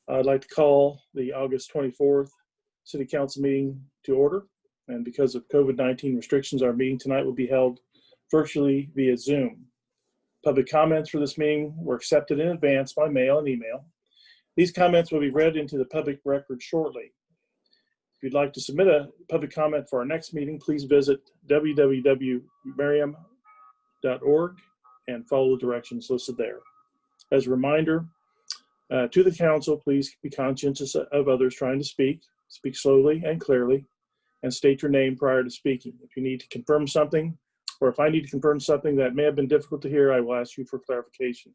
I'd like to call the August 24th City Council meeting to order. And because of COVID-19 restrictions, our meeting tonight will be held virtually via Zoom. Public comments for this meeting were accepted in advance by mail and email. These comments will be read into the public record shortly. If you'd like to submit a public comment for our next meeting, please visit www.merriam.org and follow the directions listed there. As a reminder to the council, please be conscientious of others trying to speak. Speak slowly and clearly, and state your name prior to speaking. If you need to confirm something, or if I need to confirm something that may have been difficult to hear, I will ask you for clarification.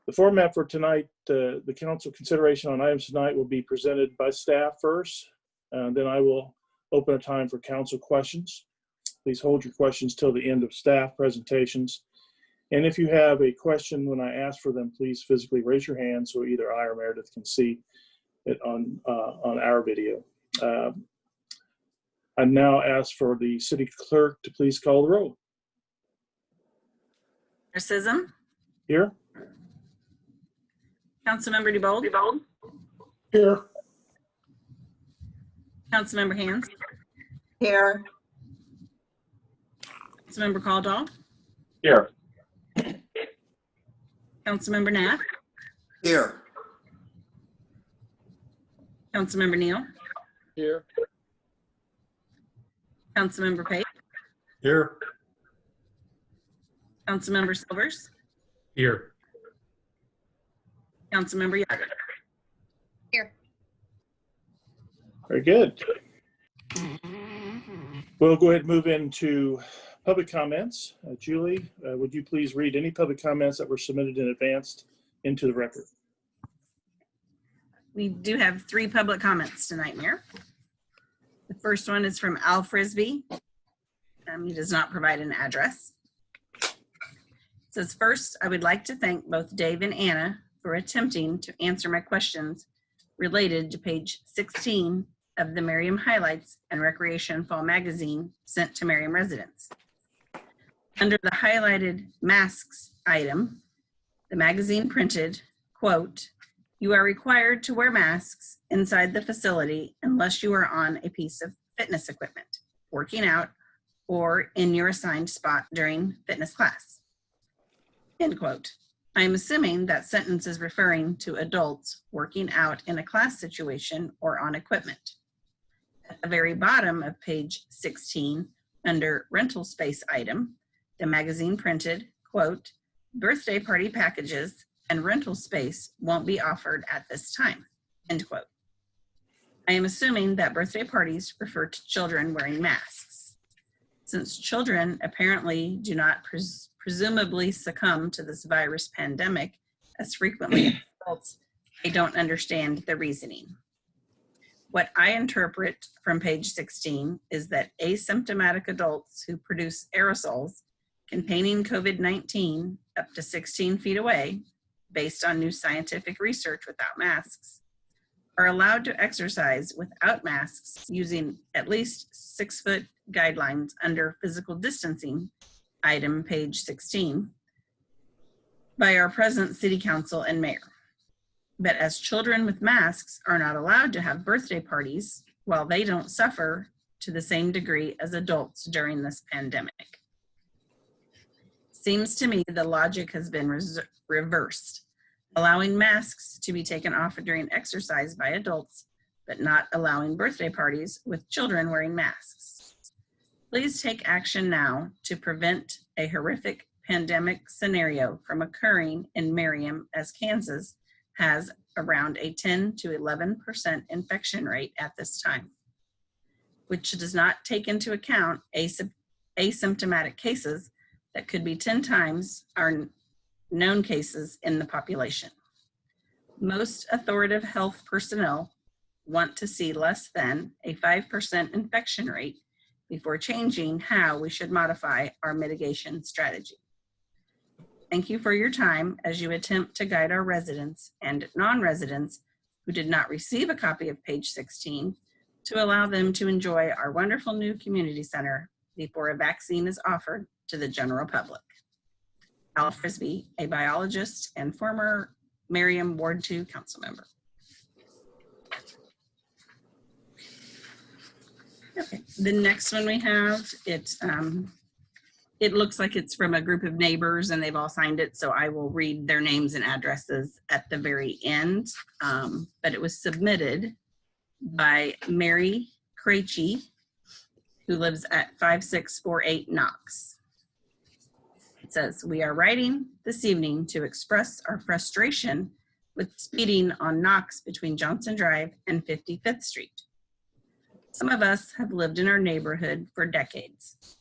The format for tonight, the council consideration on items tonight will be presented by staff first, then I will open a time for council questions. Please hold your questions till the end of staff presentations. And if you have a question when I ask for them, please physically raise your hand so either I or Meredith can see it on our video. I now ask for the city clerk to please call the roll. Sism. Here. Councilmember DeBold. Here. Councilmember Hands. Here. Councilmember Caldwell. Here. Councilmember Knapp. Here. Councilmember Neal. Here. Councilmember Pate. Here. Councilmember Silvers. Here. Councilmember Yager. Here. Very good. We'll go ahead and move into public comments. Julie, would you please read any public comments that were submitted in advance into the record? We do have 3 public comments tonight, Mayor. The first one is from Al Frisbee. He does not provide an address. It says, first, I would like to thank both Dave and Anna for attempting to answer my questions related to page 16 of the Merriam Highlights and Recreation Fall Magazine sent to Merriam residents. Under the highlighted masks item, the magazine printed, quote, "You are required to wear masks inside the facility unless you are on a piece of fitness equipment, working out, or in your assigned spot during fitness class." End quote. I am assuming that sentence is referring to adults working out in a class situation or on equipment. At the very bottom of page 16, under rental space item, the magazine printed, quote, "Birthday party packages and rental space won't be offered at this time," end quote. I am assuming that birthday parties refer to children wearing masks. Since children apparently do not presumably succumb to this virus pandemic as frequently as adults, I don't understand the reasoning. What I interpret from page 16 is that asymptomatic adults who produce aerosols containing COVID-19 up to 16 feet away, based on new scientific research without masks, are allowed to exercise without masks using at least 6-foot guidelines under physical distancing, item page 16, by our present city council and mayor. But as children with masks are not allowed to have birthday parties, while they don't suffer to the same degree as adults during this pandemic. Seems to me the logic has been reversed, allowing masks to be taken off during exercise by adults, but not allowing birthday parties with children wearing masks. Please take action now to prevent a horrific pandemic scenario from occurring in Merriam, as Kansas has around a 10 to 11% infection rate at this time, which does not take into account asymptomatic cases that could be 10 times our known cases in the population. Most authoritative health personnel want to see less than a 5% infection rate before changing how we should modify our mitigation strategy. Thank you for your time as you attempt to guide our residents and non-residents who did not receive a copy of page 16 to allow them to enjoy our wonderful new community center before a vaccine is offered to the general public. Al Frisbee, a biologist and former Merriam Ward 2 council member. Okay, the next one we have, it looks like it's from a group of neighbors and they've all signed it, so I will read their names and addresses at the very end. But it was submitted by Mary Krejci, who lives at 5648 Knox. It says, "We are writing this evening to express our frustration with speeding on Knox between Johnson Drive and 55th Street. Some of us have lived in our neighborhood for decades,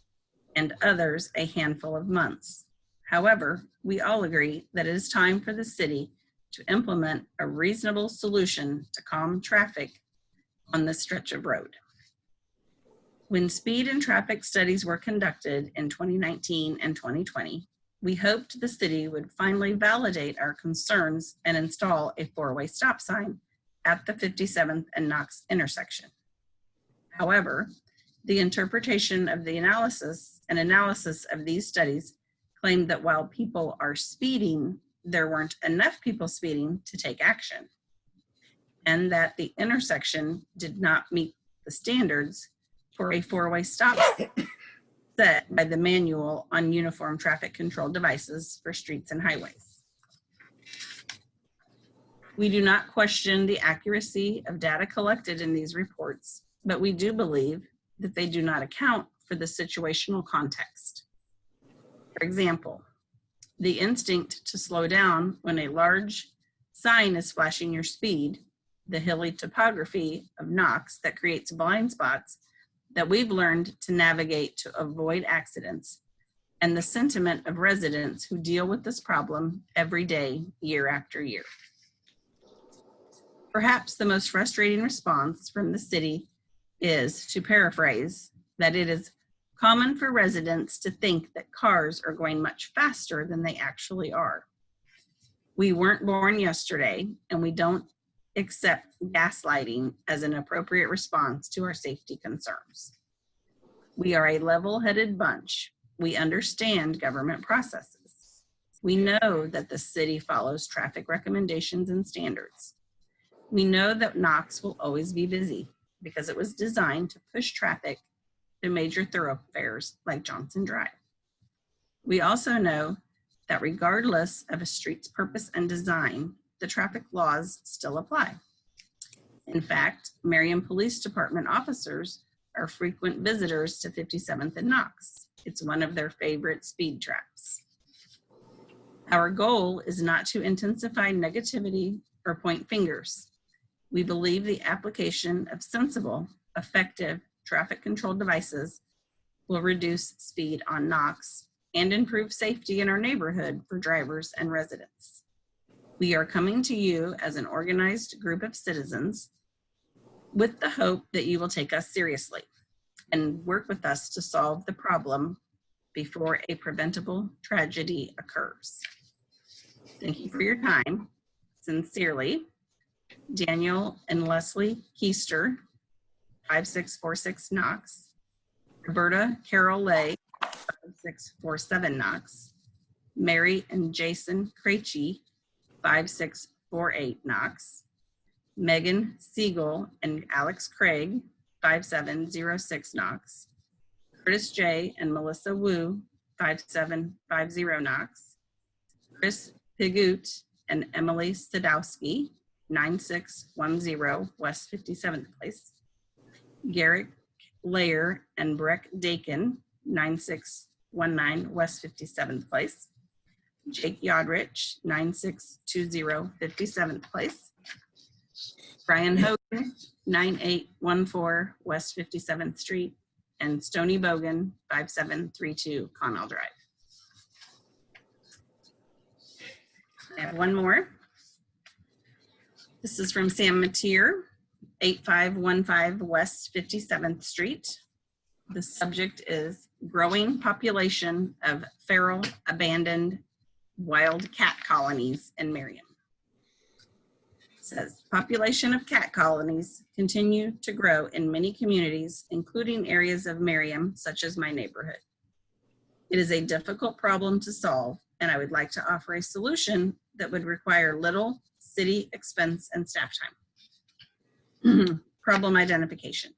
and others a handful of months. However, we all agree that it is time for the city to implement a reasonable solution to calm traffic on this stretch of road. When speed and traffic studies were conducted in 2019 and 2020, we hoped the city would finally validate our concerns and install a four-way stop sign at the 57th and Knox intersection. However, the interpretation of the analysis of these studies claimed that while people are speeding, there weren't enough people speeding to take action, and that the intersection did not meet the standards for a four-way stop set by the manual on uniform traffic control devices for streets and highways. We do not question the accuracy of data collected in these reports, but we do believe that they do not account for the situational context. For example, the instinct to slow down when a large sign is flashing your speed, the hilly topography of Knox that creates blind spots that we've learned to navigate to avoid accidents, and the sentiment of residents who deal with this problem every day, year after year. Perhaps the most frustrating response from the city is, to paraphrase, that it is common for residents to think that cars are going much faster than they actually are. We weren't born yesterday, and we don't accept gaslighting as an appropriate response to our safety concerns. We are a level-headed bunch. We understand government processes. We know that the city follows traffic recommendations and standards. We know that Knox will always be busy because it was designed to push traffic to major thoroughfares like Johnson Drive. We also know that regardless of a street's purpose and design, the traffic laws still apply. In fact, Merriam Police Department officers are frequent visitors to 57th and Knox. It's one of their favorite speed traps. Our goal is not to intensify negativity or point fingers. We believe the application of sensible, effective traffic control devices will reduce speed on Knox and improve safety in our neighborhood for drivers and residents. We are coming to you as an organized group of citizens with the hope that you will take us seriously and work with us to solve the problem before a preventable tragedy occurs. Thank you for your time. Sincerely, Daniel and Leslie Keister, 5646 Knox, Roberta Carol Lay, 5647 Knox, Mary and Jason Krejci, 5648 Knox, Megan Siegel and Alex Craig, 5706 Knox, Curtis J. and Melissa Wu, 5750 Knox, Chris Pigut and Emily Sadowski, 9610 West 57th Place, Garrick Layer and Breck Dakin, 9619 West 57th Place, Jake Yodrich, 9620 57th Place, Brian Hogan, 9814 West 57th Street, and Stony Bogan, 5732 Connell Drive. I have one more. This is from Sam Mateer, 8515 West 57th Street. The subject is growing population of feral, abandoned, wild cat colonies in Merriam. It says, population of cat colonies continue to grow in many communities, including areas of Merriam, such as my neighborhood. It is a difficult problem to solve, and I would like to offer a solution that would require little city expense and staff time. Problem identification.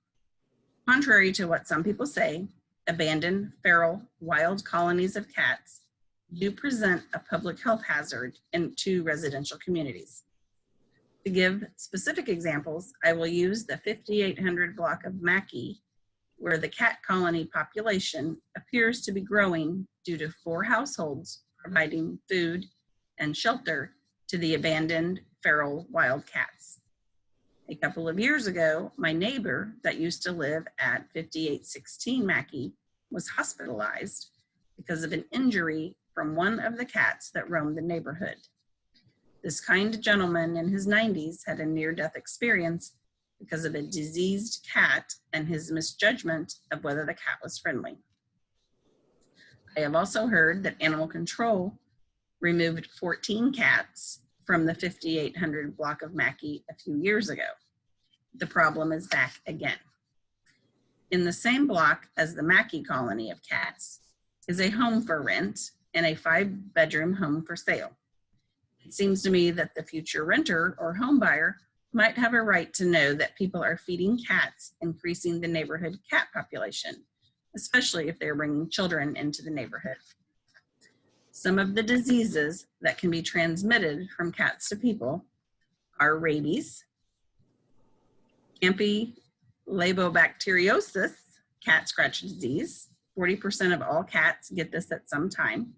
Contrary to what some people say, abandoned, feral, wild colonies of cats do present a public health hazard in 2 residential communities. To give specific examples, I will use the 5800 block of Mackey, where the cat colony population appears to be growing due to 4 households providing food and shelter to the abandoned feral wild cats. A couple of years ago, my neighbor that used to live at 5816 Mackey was hospitalized because of an injury from one of the cats that roamed the neighborhood. This kind gentleman in his 90s had a near-death experience because of a diseased cat and his misjudgment of whether the cat was friendly. I have also heard that animal control removed 14 cats from the 5800 block of Mackey a few years ago. The problem is back again. In the same block as the Mackey colony of cats is a home for rent and a 5-bedroom home for sale. It seems to me that the future renter or home buyer might have a right to know that people are feeding cats, increasing the neighborhood cat population, especially if they're bringing children into the neighborhood. Some of the diseases that can be transmitted from cats to people are rabies, Campylobacteriosis, cat scratch disease. 40% of all cats get this at some time.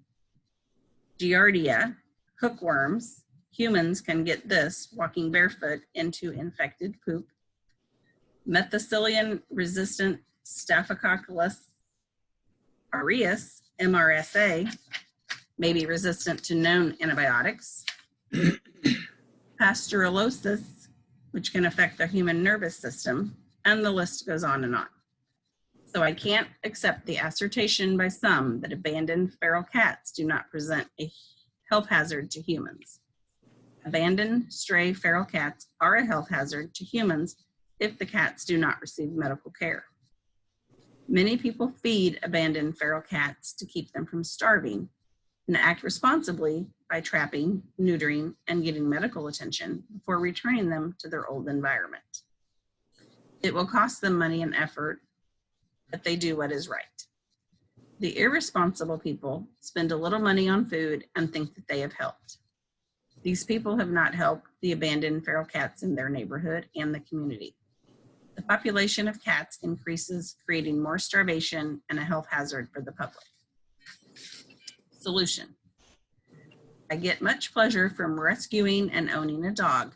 Giardia, hookworms. Humans can get this walking barefoot into infected poop. Methicillin-resistant Staphylococcus aureus, MRSA, may be resistant to known antibiotics. Pasteurellosis, which can affect the human nervous system, and the list goes on and on. So I can't accept the assertion by some that abandoned feral cats do not present a health hazard to humans. Abandoned stray feral cats are a health hazard to humans if the cats do not receive medical care. Many people feed abandoned feral cats to keep them from starving and act responsibly by trapping, neutering, and getting medical attention before returning them to their old environment. It will cost them money and effort, but they do what is right. The irresponsible people spend a little money on food and think that they have helped. These people have not helped the abandoned feral cats in their neighborhood and the community. The population of cats increases, creating more starvation and a health hazard for the public. Solution. I get much pleasure from rescuing and owning a dog,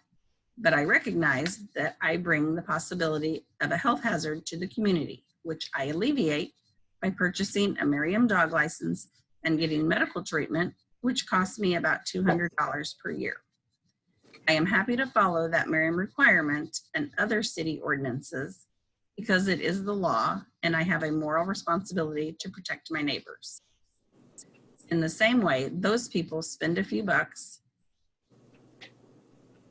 but I recognize that I bring the possibility of a health hazard to the community, which I alleviate by purchasing a Merriam dog license and getting medical treatment, which costs me about $200 per year. I am happy to follow that Merriam requirement and other city ordinances because it is the law and I have a moral responsibility to protect my neighbors. In the same way, those people spend a few bucks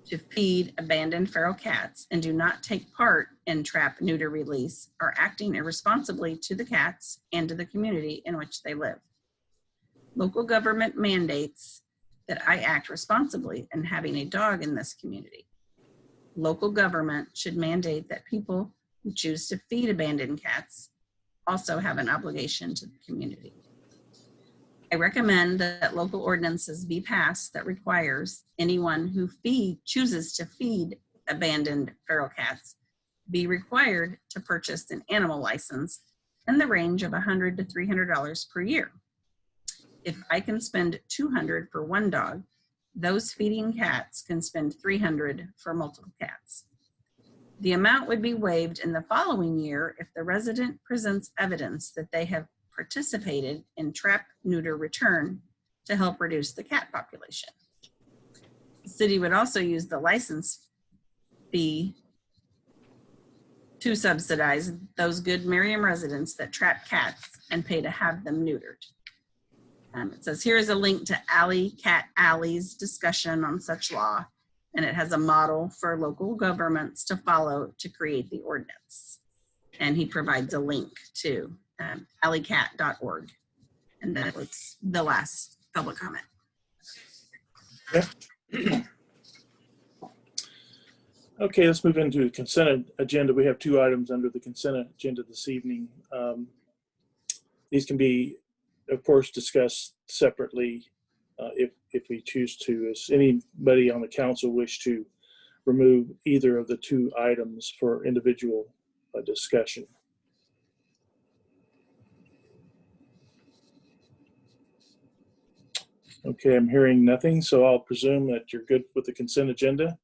to feed abandoned feral cats and do not take part in trap, neuter, release are acting irresponsibly to the cats and to the community in which they live. Local government mandates that I act responsibly in having a dog in this community. Local government should mandate that people who choose to feed abandoned cats also have an obligation to the community. I recommend that local ordinances be passed that requires anyone who chooses to feed abandoned feral cats be required to purchase an animal license in the range of $100 to $300 per year. If I can spend $200 for one dog, those feeding cats can spend $300 for multiple cats. The amount would be waived in the following year if the resident presents evidence that they have participated in trap, neuter, return to help reduce the cat population. The city would also use the license fee to subsidize those good Merriam residents that trap cats and pay to have them neutered. It says, here is a link to Cat Alley's discussion on such law, and it has a model for local governments to follow to create the ordinance. And he provides a link to alleycat.org. And that was the last public comment. Okay, let's move into the consent agenda. We have two items under the consent agenda this evening. These can be, of course, discussed separately if we choose to. Does anybody on the council wish to remove either of the two items for individual discussion? Okay, I'm hearing nothing, so I'll presume that you're good with the consent agenda.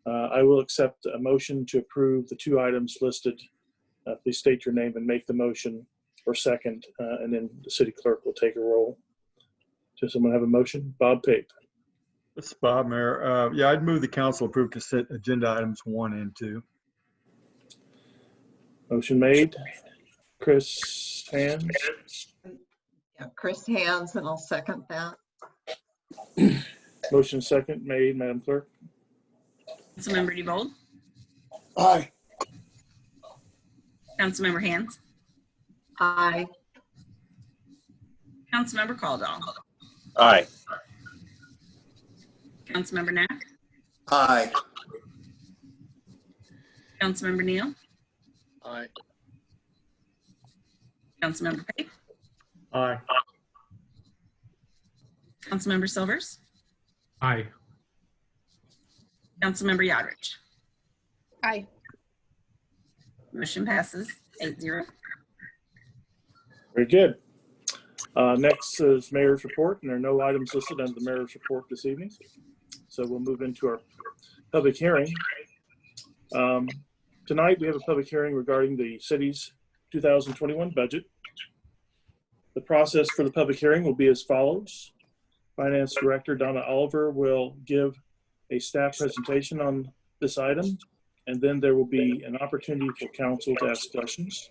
I will accept a motion to approve the two items listed. Please state your name and make the motion, or second, and then the city clerk will take a roll. Does someone have a motion? Bob Pape. This is Bob, Mayor. Yeah, I'd move the council approve consent agenda items 1 and 2. Motion made. Chris Hands. Yeah, Chris Hands, and I'll second that. Motion second made, Madam Clerk. Councilmember DeBold, Aye. Councilmember Hands, Aye. Councilmember Caldwell, Aye. Councilmember Knapp, Aye. Councilmember Neal, Aye. Councilmember Pape, Aye. Councilmember Silvers, Aye. Councilmember Yodrich. Aye. Motion passes 8-0. Very good. Next is mayor's report, and there are no items listed under the mayor's report this evening. So we'll move into our public hearing. Tonight we have a public hearing regarding the city's 2021 budget. The process for the public hearing will be as follows. Finance Director Donna Oliver will give a staff presentation on this item, and then there will be an opportunity for council to ask questions.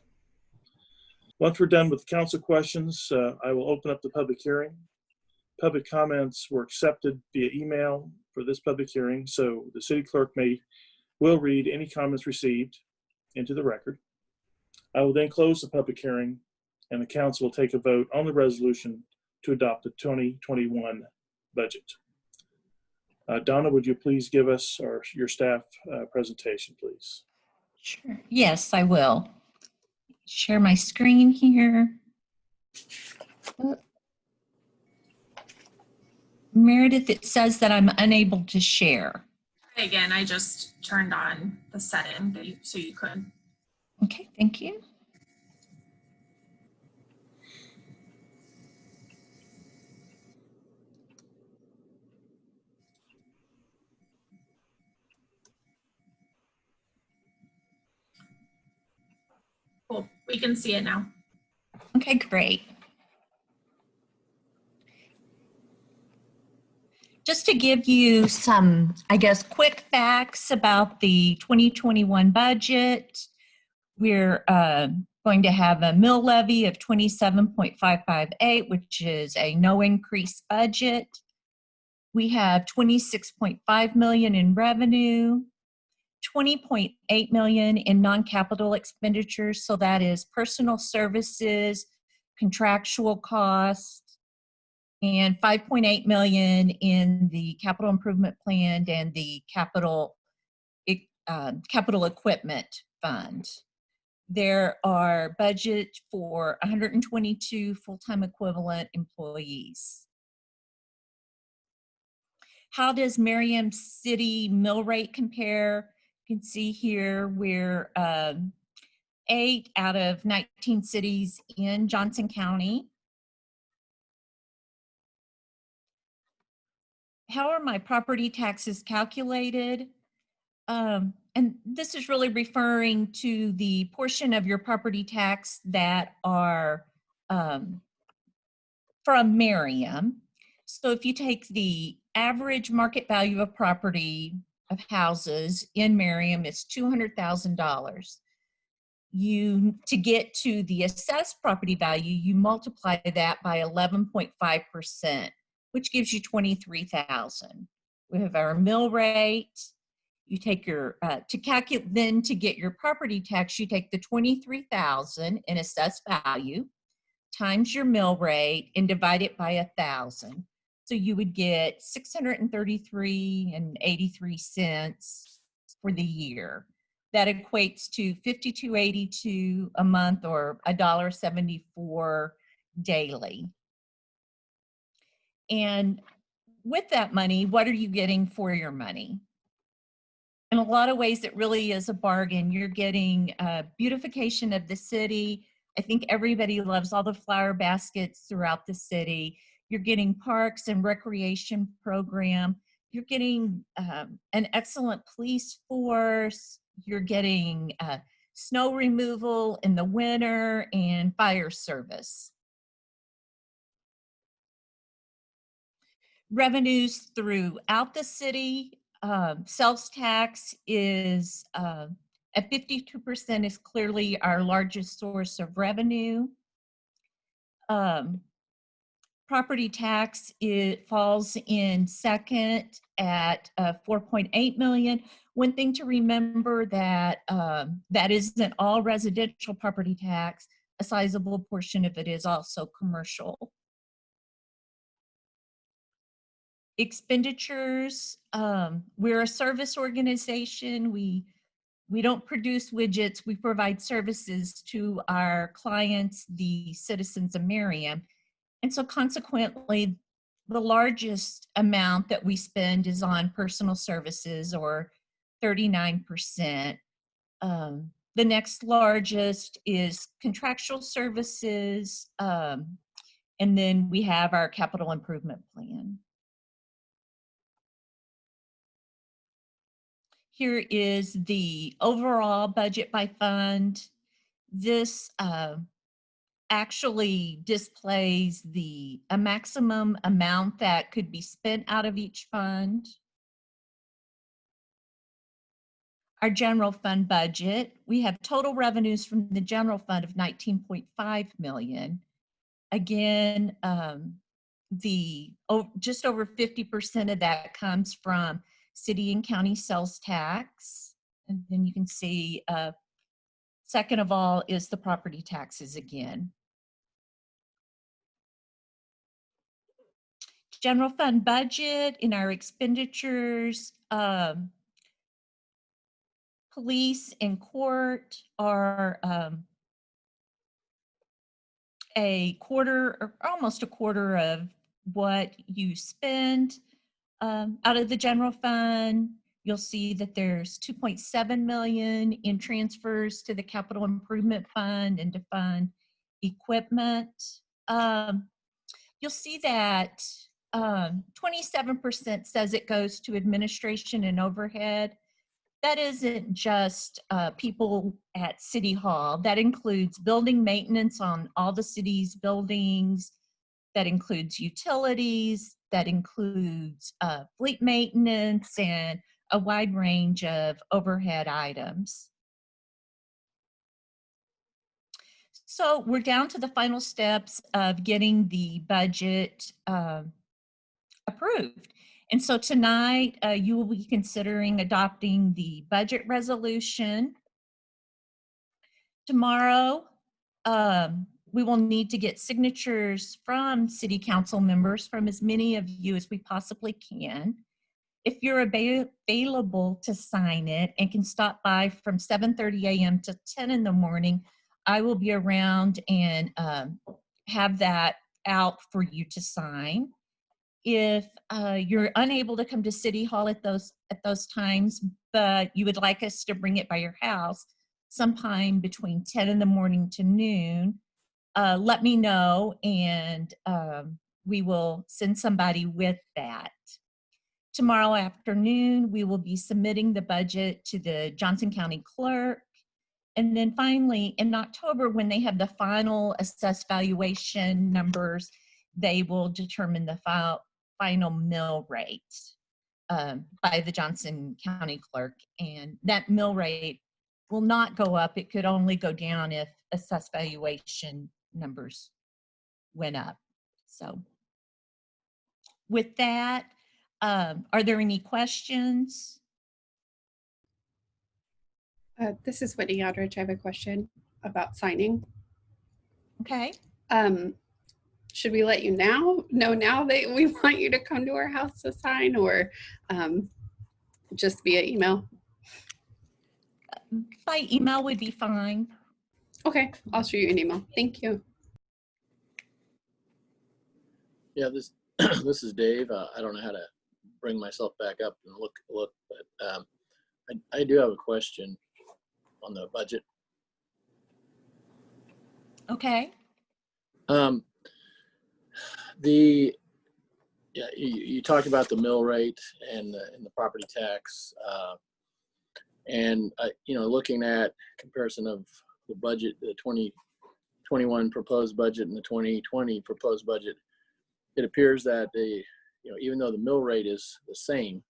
Once we're done with council questions, I will open up the public hearing. Public comments were accepted via email for this public hearing, so the city clerk will read any comments received into the record. I will then close the public hearing, and the council will take a vote on the resolution to adopt the 2021 budget. Donna, would you please give us your staff presentation, please? Sure. Yes, I will. Share my screen here. Meredith, it says that I'm unable to share. Again, I just turned on the setting so you could. Okay, thank you. Cool. We can see it now. Okay, great. Just to give you some, I guess, quick facts about the 2021 budget, we're going to have a mill levy of 27.558, which is a no increase budget. We have 26.5 million in revenue, 20.8 million in non-capital expenditures. So that is personal services, contractual costs, and 5.8 million in the capital improvement plan and the capital equipment fund. There are budget for 122 full-time equivalent employees. How does Merriam City mill rate compare? You can see here we're 8 out of 19 cities in Johnson County. How are my property taxes calculated? And this is really referring to the portion of your property tax that are from Merriam. So if you take the average market value of property of houses in Merriam, it's $200,000. To get to the assessed property value, you multiply that by 11.5%, which gives you $23,000. We have our mill rate. You take your, to calculate, then to get your property tax, you take the $23,000 in assessed value times your mill rate and divide it by 1,000, So you would get 633.83 cents for the year. That equates to 52.82 a month, or $1.74 daily. And with that money, what are you getting for your money? In a lot of ways, it really is a bargain. You're getting beautification of the city. I think everybody loves all the flower baskets throughout the city. You're getting parks and recreation program. You're getting an excellent police force. You're getting snow removal in the winter and fire service. Revenues throughout the city. Sales tax is at 52% is clearly our largest source of revenue. Property tax, it falls in second at 4.8 million. One thing to remember that that isn't all residential property tax. A sizable portion of it is also commercial. Expenditures, we're a service organization. We don't produce widgets, we provide services to our clients, the citizens of Merriam. And so consequently, the largest amount that we spend is on personal services, or 39%. The next largest is contractual services, and then we have our capital improvement plan. Here is the overall budget by fund. This actually displays a maximum amount that could be spent out of each fund. Our general fund budget, we have total revenues from the general fund of 19.5 million. Again, just over 50% of that comes from city and county sales tax. And then you can see, second of all is the property taxes again. General fund budget in our expenditures, police and court are a quarter, or almost a quarter of what you spend out of the general fund. You'll see that there's 2.7 million in transfers to the capital improvement fund and to fund equipment. You'll see that 27% says it goes to administration and overhead. That isn't just people at City Hall. That includes building maintenance on all the city's buildings. That includes utilities. That includes fleet maintenance and a wide range of overhead items. So we're down to the final steps of getting the budget approved. And so tonight, you will be considering adopting the budget resolution. Tomorrow, we will need to get signatures from city council members, from as many of you as we possibly can. If you're available to sign it and can stop by from 7:30 a.m. to 10 in the morning, I will be around and have that out for you to sign. If you're unable to come to City Hall at those times, but you would like us to bring it by your house sometime between 10 in the morning to noon, let me know, and we will send somebody with that. Tomorrow afternoon, we will be submitting the budget to the Johnson County Clerk. And then finally, in October, when they have the final assessed valuation numbers, they will determine the final mill rate by the Johnson County Clerk. And that mill rate will not go up. It could only go down if assessed valuation numbers went up. So with that, are there any questions? This is Whitney Aldridge. I have a question about signing. Okay. should we let you know now that we want you to come to our house to sign, or just via email? By email would be fine. Okay, I'll shoot you an email. Thank you. Yeah, this this is Dave. I don't know how to bring myself back up and look, but I do have a question on the budget. Okay. You talked about the mill rate and the property tax, and looking at comparison of the budget, the 2021 proposed budget and the 2020 proposed budget, it appears that even though the mill rate is the same,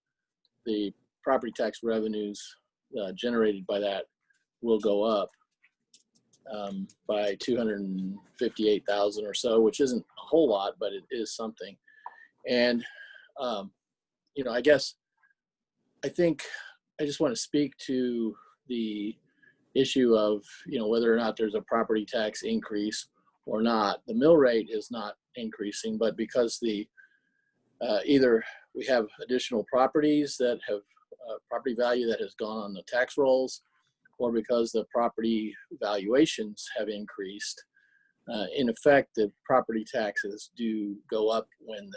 the property tax revenues generated by that will go up by 258,000 or so, which isn't a whole lot, but it is something. And I think I just want to speak to the issue of whether or not there's a property tax increase or not. The mill rate is not increasing, but because either we have additional properties that have property value that has gone on the tax rolls, or because the property valuations have increased. In effect, the property taxes do go up when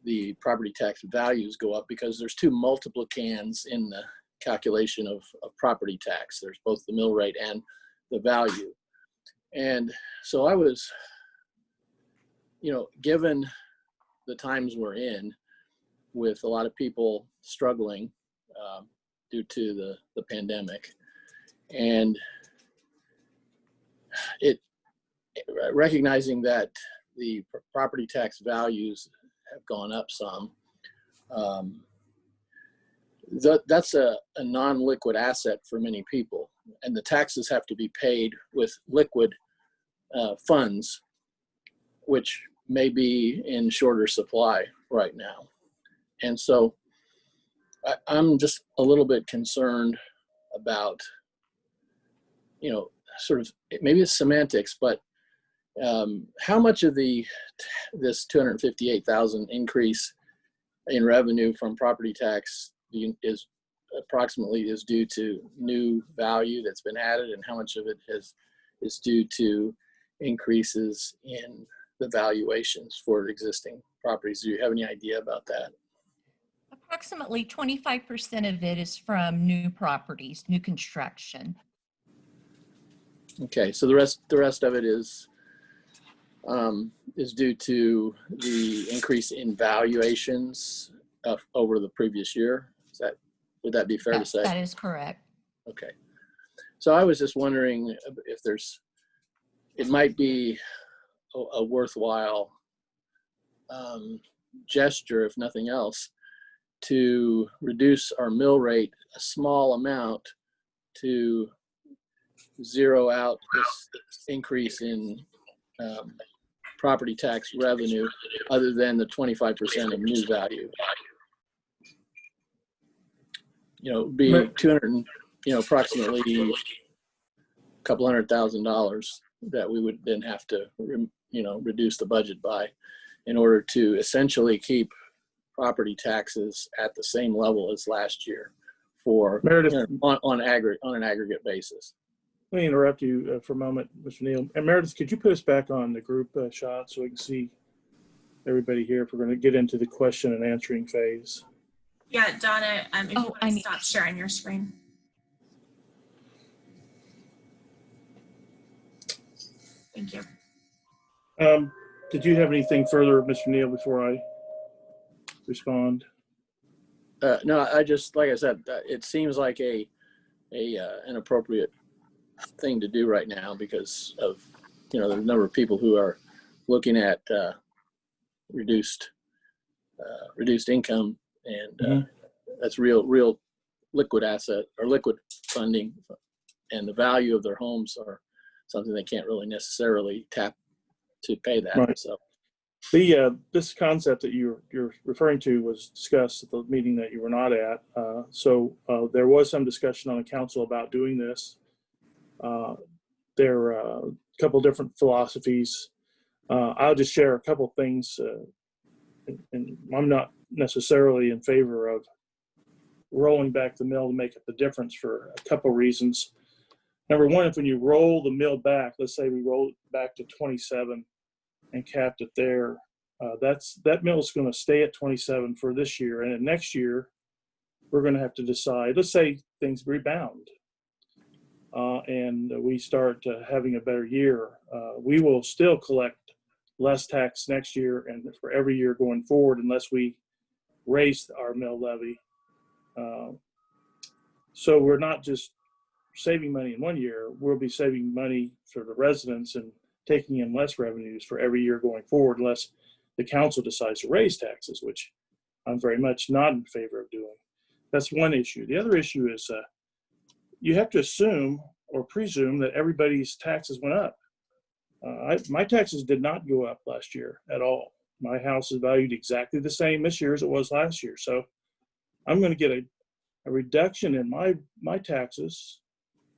the property tax values go up, because there's two multiplicans in the calculation of property tax. There's both the mill rate and the value. And so I was, given the times we're in, with a lot of people struggling due to the pandemic, and recognizing that the property tax values have gone up some, that's a non-liquid asset for many people, and the taxes have to be paid with liquid funds, which may be in shorter supply right now. And so I'm just a little bit concerned about, sort of, maybe it's semantics, but how much of this 258,000 increase in revenue from property tax is due to new value that's been added, and how much of it is due to increases in the valuations for existing properties? Do you have any idea about that? Approximately 25% of it is from new properties, new construction. Okay, so the rest of it is due to the increase in valuations over the previous year. Would that be fair to Yes, say? that is correct. Okay. So I was just wondering if it might be a worthwhile gesture, if nothing else, to reduce our mill rate a small amount to zero out this increase in property tax revenue, other than the 25% of new value. Be 200, approximately a couple $100,000 that we would then have to, reduce the budget by, in order to essentially keep property taxes at the same level as last year for Meredith, on an aggregate basis. let me interrupt you for a moment, Mr. Neal. And Meredith, could you put us back on the group shot so we can see everybody here if we're going to get into the question and answering phase? Yeah, Donna, if you want I to need- stop sharing your screen. Thank you. Did you have anything further, Mr. Neal, before I respond? No, I just, like I said, it seems like an appropriate thing to do right now, because of the number of people who are looking at reduced income, and that's real liquid asset or liquid funding, and the value of their homes are something they can't really necessarily tap to pay that. Right. So This concept that you're referring to was discussed at the meeting that you were not at. So there was some discussion on the council about doing this. There are a couple different philosophies. I'll just share a couple things, and I'm not necessarily in favor of rolling back the mill to make up the difference for a couple reasons. Number one, if when you roll the mill back, let's say we roll it back to 27 and capped it there, that mill is going to stay at 27 for this year, and then next year we're going to have to decide. Let's say things rebound and we start having a better year. We will still collect less tax next year and for every year going forward unless we raise our mill levy. So we're not just saving money in one year, we'll be saving money for the residents and taking in less revenues for every year going forward unless the council decides to raise taxes, which I'm very much not in favor of doing. That's one issue. The other issue is you have to assume or presume that everybody's taxes went up. My taxes did not go up last year at all. My house is valued exactly the same this year as it was last year. So I'm going to get a reduction in my taxes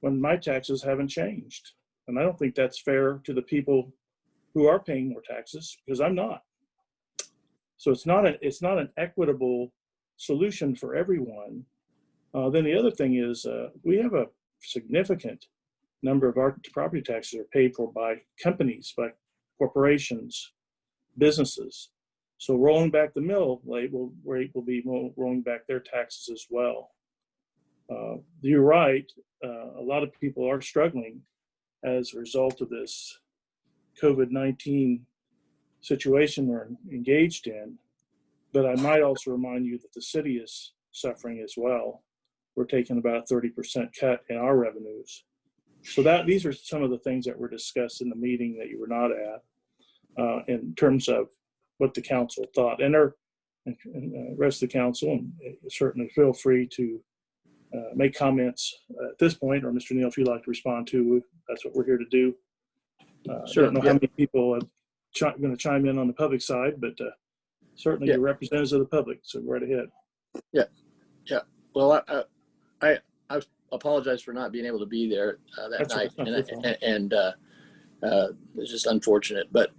when my taxes haven't changed. And I don't think that's fair to the people who are paying more taxes because I'm not. So it's not an equitable solution for everyone. Then the other thing is we have a significant number of our property taxes are paid for by companies, by corporations, businesses. So rolling back the mill rate will be rolling back their taxes as well. You're right. A lot of people are struggling as a result of this COVID-19 situation we're engaged in. But I might also remind you that the city is suffering as well. We're taking about a 30% cut in our revenues. So these are some of the things that were discussed in the meeting that you were not at in terms of what the council thought. And the rest of the council, and certainly feel free to make comments at this point, or Mr. Neal, if you'd like to respond to, that's what we're here to do. Sure. I don't know how many people are going to chime in on the public side, but certainly you're representatives of the public, so go right ahead. Yeah. Well, I apologize for not being able to be there that night, and it's just unfortunate. But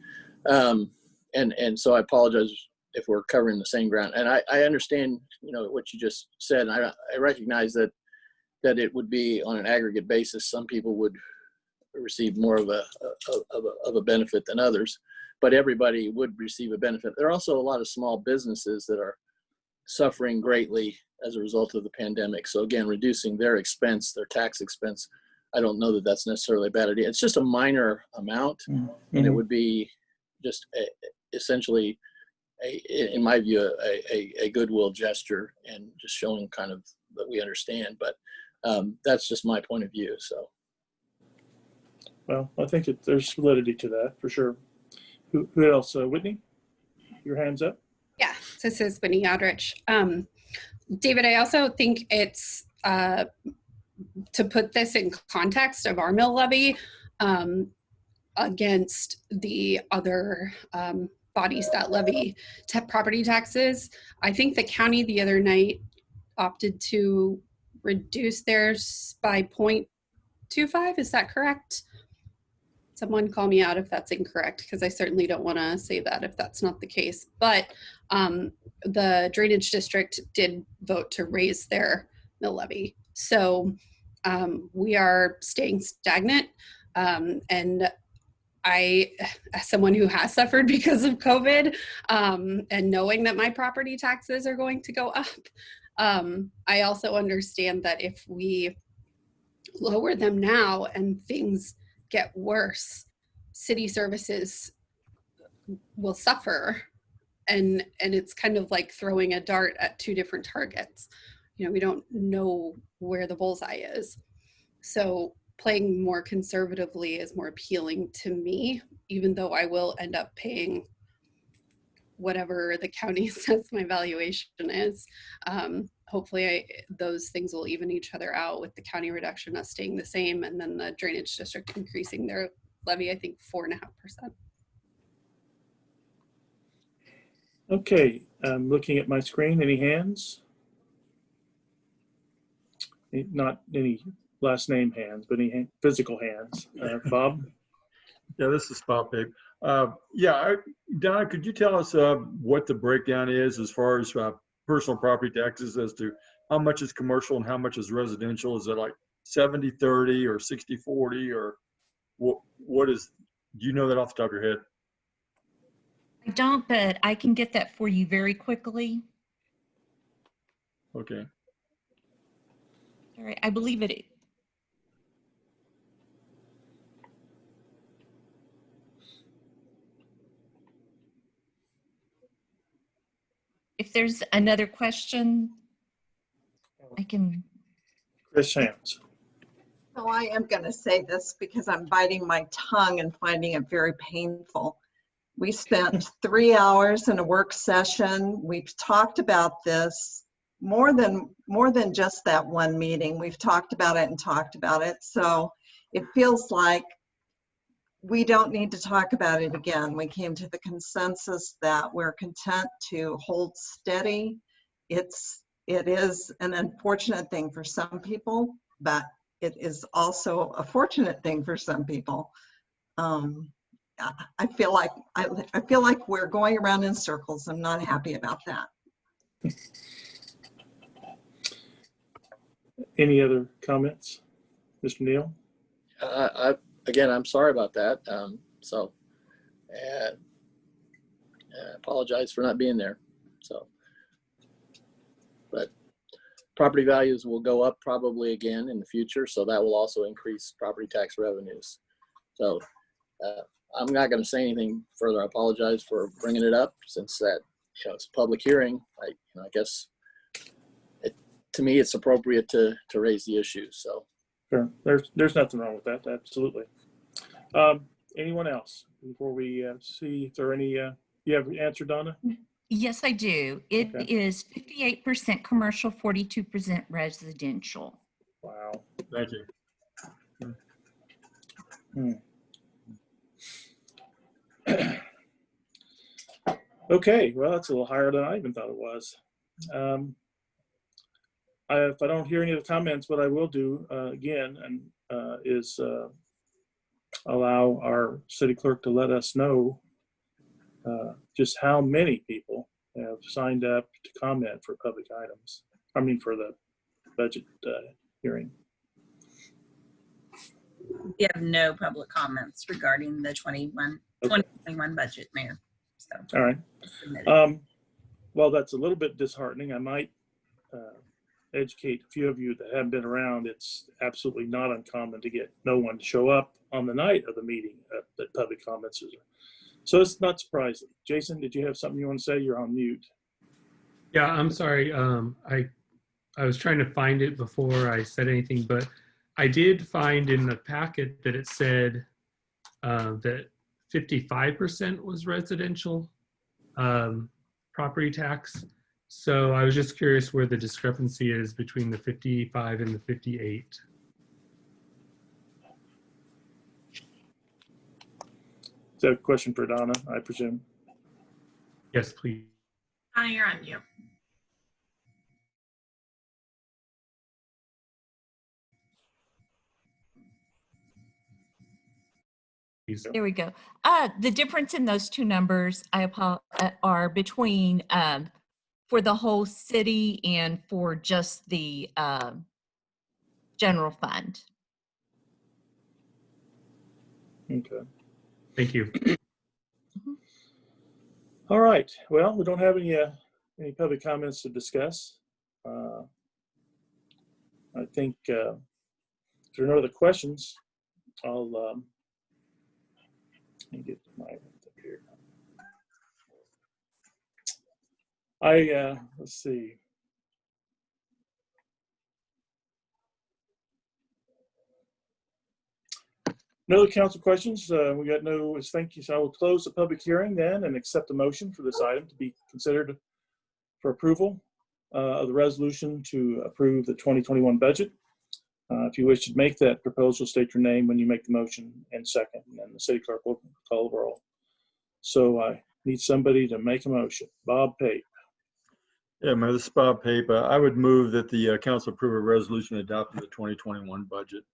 and so I apologize if we're covering the same ground. And I understand, what you just said, and I recognize that it would be on an aggregate basis. Some people would receive more of a benefit than others, but everybody would receive a benefit. There are also a lot of small businesses that are suffering greatly as a result of the pandemic. So again, reducing their expense, their tax expense, I don't know that that's necessarily a bad idea. It's just a minor amount, and it would be just essentially, in my view, a goodwill gesture and just showing kind of that we understand. But that's just my point of view. So, well, I think there's validity to that for sure. Who else? Whitney, your hand's up. Yeah, this is Whitney Yodrich. David, I also think it's to put this in context of our mill levy against the other bodies that levy property taxes. I think the county the other night opted to reduce theirs by 0.25. Is that correct? Someone call me out if that's incorrect, because I certainly don't want to say that if that's not the case. But the drainage district did vote to raise their mill levy. So we are staying stagnant. And I, as someone who has suffered because of COVID, and knowing that my property taxes are going to go up, I also understand that if we lower them now and things get worse, city services will suffer, and it's kind of like throwing a dart at two different targets. We don't know where the bullseye is. So playing more conservatively is more appealing to me, even though I will end up paying whatever the county says my valuation is. Hopefully those things will even each other out, with the county reduction us staying the same, and then the drainage district increasing their levy, I think 4.5%. Okay, I'm looking at my screen. Any hands? Not any last name hands, but any physical hands. Bob? Yeah, this is Bob Pape. Donna, could you tell us what the breakdown is as far as personal property taxes as to how much is commercial and how much is residential? Is it like 70-30 or 60-40 or what is, do you know that off the top of your head? I don't, but I can get that for you very quickly. Okay. All right, I believe it. If there's another question, I can. Chris Hands. So I am going to say this because I'm biting my tongue and finding it very painful. We spent 3 hours in a work session. We've talked about this more than just that one meeting. We've talked about it and talked about it. So it feels like we don't need to talk about it again. We came to the consensus that we're content to hold steady. It is an unfortunate thing for some people, but it is also a fortunate thing for some people. I feel like we're going around in circles. I'm not happy about that. Any other comments? Mr. Neal? Again, I'm sorry about that. So I apologize for not being there. So, but property values will go up probably again in the future. So that will also increase property tax revenues. So I'm not going to say anything further. I apologize for bringing it up since that it's a public hearing. I guess to me it's appropriate to raise the issue. So Sure. There's nothing wrong with that. Absolutely. Anyone else before we see if there are any? You have an answer, Donna? Yes, I do. It Okay. is 58% commercial, 42% residential. Wow. Thank you. Okay, well, that's a little higher than I even thought it was. If I don't hear any of the comments, what I will do again is allow our city clerk to let us know just how many people have signed up to comment for public items. I mean, for the budget hearing. We have no public comments regarding the 2021 budget, Mayor. So, all right. submitted. Well, that's a little bit disheartening. I might educate a few of you that haven't been around. It's absolutely not uncommon to get no one to show up on the night of the meeting that public comments is. So it's not surprising. Jason, did you have something you want to say? You're on mute. Yeah, I'm sorry. I was trying to find it before I said anything, but I did find in the packet that it said that 55% was residential property tax. So I was just curious where the discrepancy is between the 55 and the 58. Is that a question for Donna, I presume? Yes, please. Donna, you're on mute. There we go. The difference in those two numbers are between for the whole city and for just the general fund. Okay. Thank you. All right. Well, we don't have any public comments to discuss. I think if there are no other questions, I'll let me get my up here. Let's see. No other council questions. We got no thank you. So I will close the public hearing then and accept the motion for this item to be considered for approval of the resolution to approve the 2021 budget. If you wish to make that proposal, state your name when you make the motion and second, and then the city clerk will call the roll. So I need somebody to make a motion. Bob Pape. Yeah, Mayor, this is Bob Pape. I would move that the council approve a resolution adopting the 2021 budget.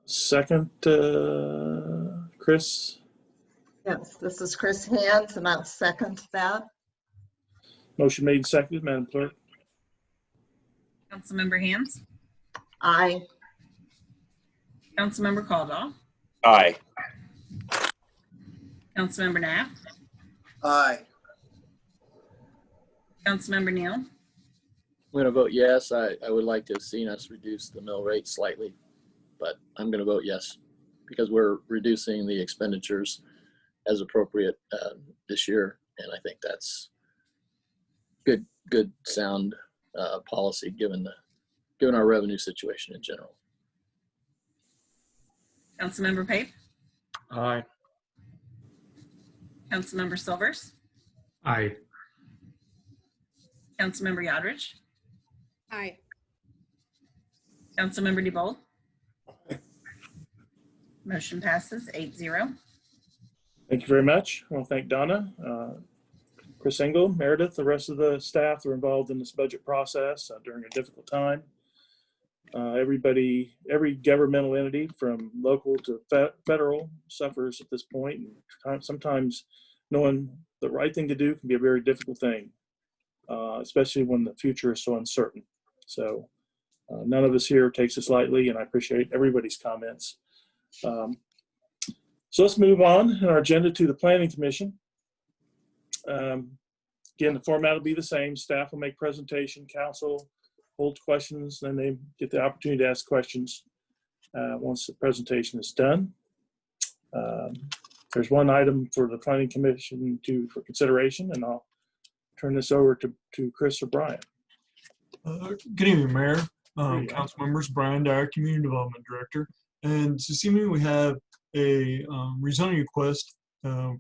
Second, Chris. Yes, this is Chris Hands, and I'll second that. Motion made and seconded. Madam Clerk. Councilmember Hands, Aye. Councilmember Caldwell, Aye. Councilmember Knapp, Aye. Councilmember Neal, I'm going to vote yes. I would like to have seen us reduce the mill rate slightly, but I'm going to vote yes because we're reducing the expenditures as appropriate this year, and I think that's good, sound policy given our revenue situation in general. Councilmember Pape, Aye. Councilmember Silvers, Aye. Councilmember Yodridge, Aye. Councilmember DeBold. Motion passes 8-0. Thank you very much. I want to thank Donna, Chris Engel, Meredith, the rest of the staff that are involved in this budget process during a difficult time. Everybody, every governmental entity from local to federal suffers at this point. And sometimes knowing the right thing to do can be a very difficult thing, especially when the future is so uncertain. So none of us here takes this lightly, and I appreciate everybody's comments. So let's move on in our agenda to the Planning Commission. Again, the format will be the same. Staff will make presentation, council holds questions, then they get the opportunity to ask questions once the presentation is done. There's one item for the Planning Commission for consideration, and I'll turn this over to Chris or Brian. Good evening, Mayor, Council members. Brian Dyer, Community Development Director. And this evening we have a rezoning request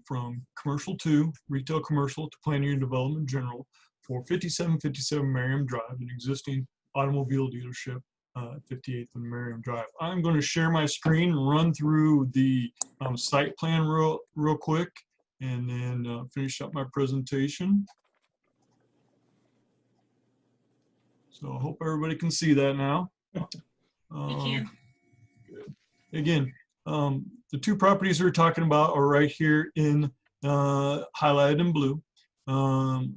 from commercial to retail commercial to planning and development general for 5757 Merriam Drive, an existing automobile dealership at 58th and Merriam Drive. I'm going to share my screen and run through the site plan real quick, and then finish up my presentation. So I hope everybody can see that now. We can. Again, the two properties we're talking about are right here in highlighted in blue.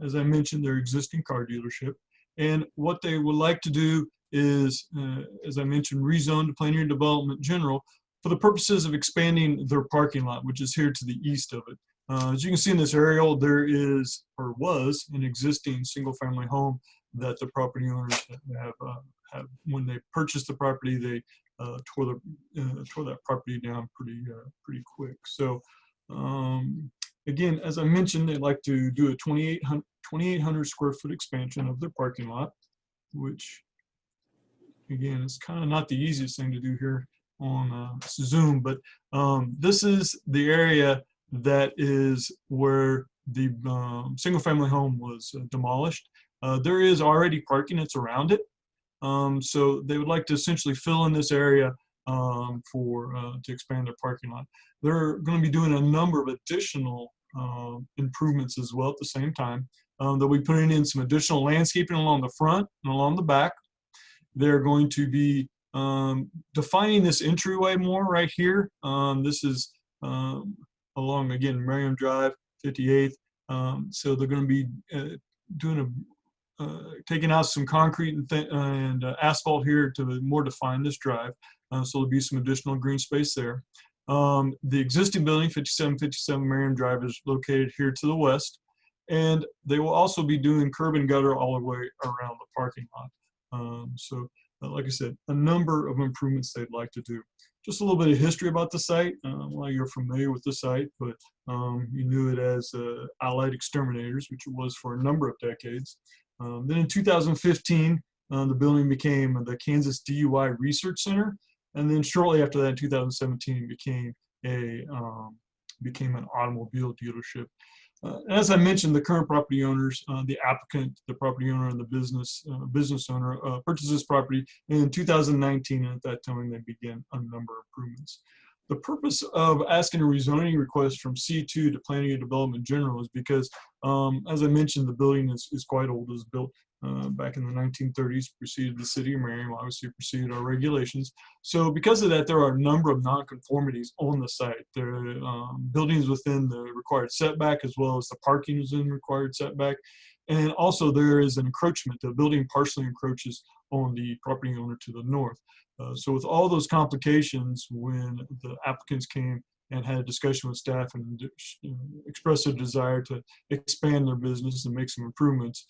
As I mentioned, they're existing car dealership. And what they would like to do is, as I mentioned, rezone to planning and development general for the purposes of expanding their parking lot, which is here to the east of it. As you can see in this aerial, there is, or was, an existing single-family home that the property owners have when they purchased the property, they tore that property down pretty quick. So again, as I mentioned, they'd like to do a 2,800 square foot expansion of their parking lot, which again is kind of not the easiest thing to do here on Zoom, but this is the area that is where the single family home was demolished. There is already parking that's around it. So they would like to essentially fill in this area to expand their parking lot. They're going to be doing a number of additional improvements as well at the same time. They'll be putting in some additional landscaping along the front and along the back. They're going to be defining this entryway more right here. This is along, again, Merriam Drive, 58th. So they're going to be taking out some concrete and asphalt here to more define this drive. So there'll be some additional green space there. The existing building, 5757 Merriam Drive, is located here to the west. And they will also be doing curb and gutter all the way around the parking lot. So like I said, a number of improvements they'd like to do. Just a little bit of history about the site. Well, you're familiar with the site, but you knew it as Allied Exterminators, which it was for a number of decades. Then in 2015, the building became the Kansas DUI Research Center. And then shortly after that, in 2017, it became an automobile dealership. As I mentioned, the current property owners, the applicant, the property owner, and the business owner purchased this property in 2019, and at that time they began a number of improvements. The purpose of asking a rezoning request from C2 to Planning and Development General is because, as I mentioned, the building is quite old. It was built back in the 1930s, preceded the city of Merriam, obviously preceded our regulations. So because of that, there are a number of nonconformities on the site. There are buildings within the required setback, as well as the parking is in required setback. And also there is an encroachment. The building partially encroaches on the property owner to the north. So with all those complications, when the applicants came and had a discussion with staff and expressed a desire to expand their business and make some improvements,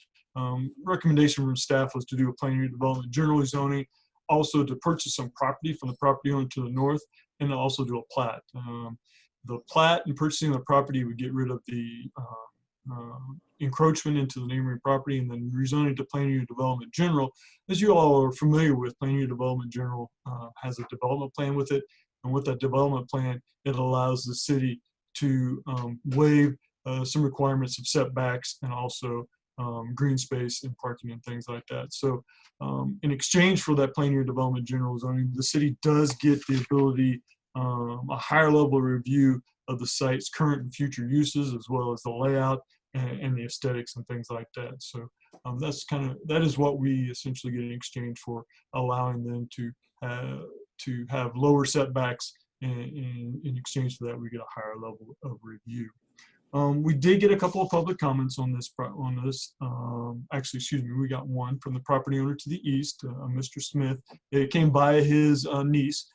recommendation from staff was to do a plan unit development general zoning, also to purchase some property from the property owner to the north, and also do a plat. The plat and purchasing the property would get rid of the encroachment into the neighboring property, and then rezoning to plan unit development general. As you all are familiar with, plan unit development general has a development plan with it, and with that development plan, it allows the city to waive some requirements of setbacks and also green space and parking and things like that. So in exchange for that plan unit development general zoning, the city does get the ability, a higher level review of the site's current and future uses, as well as the layout and the aesthetics and things like that. So that is what we essentially get in exchange for allowing them to have lower setbacks, and in exchange for that, we get a higher level of review. We did get a couple of public comments on this. Actually, excuse me, we got one from the property owner to the east, Mr. Smith. It came by his niece.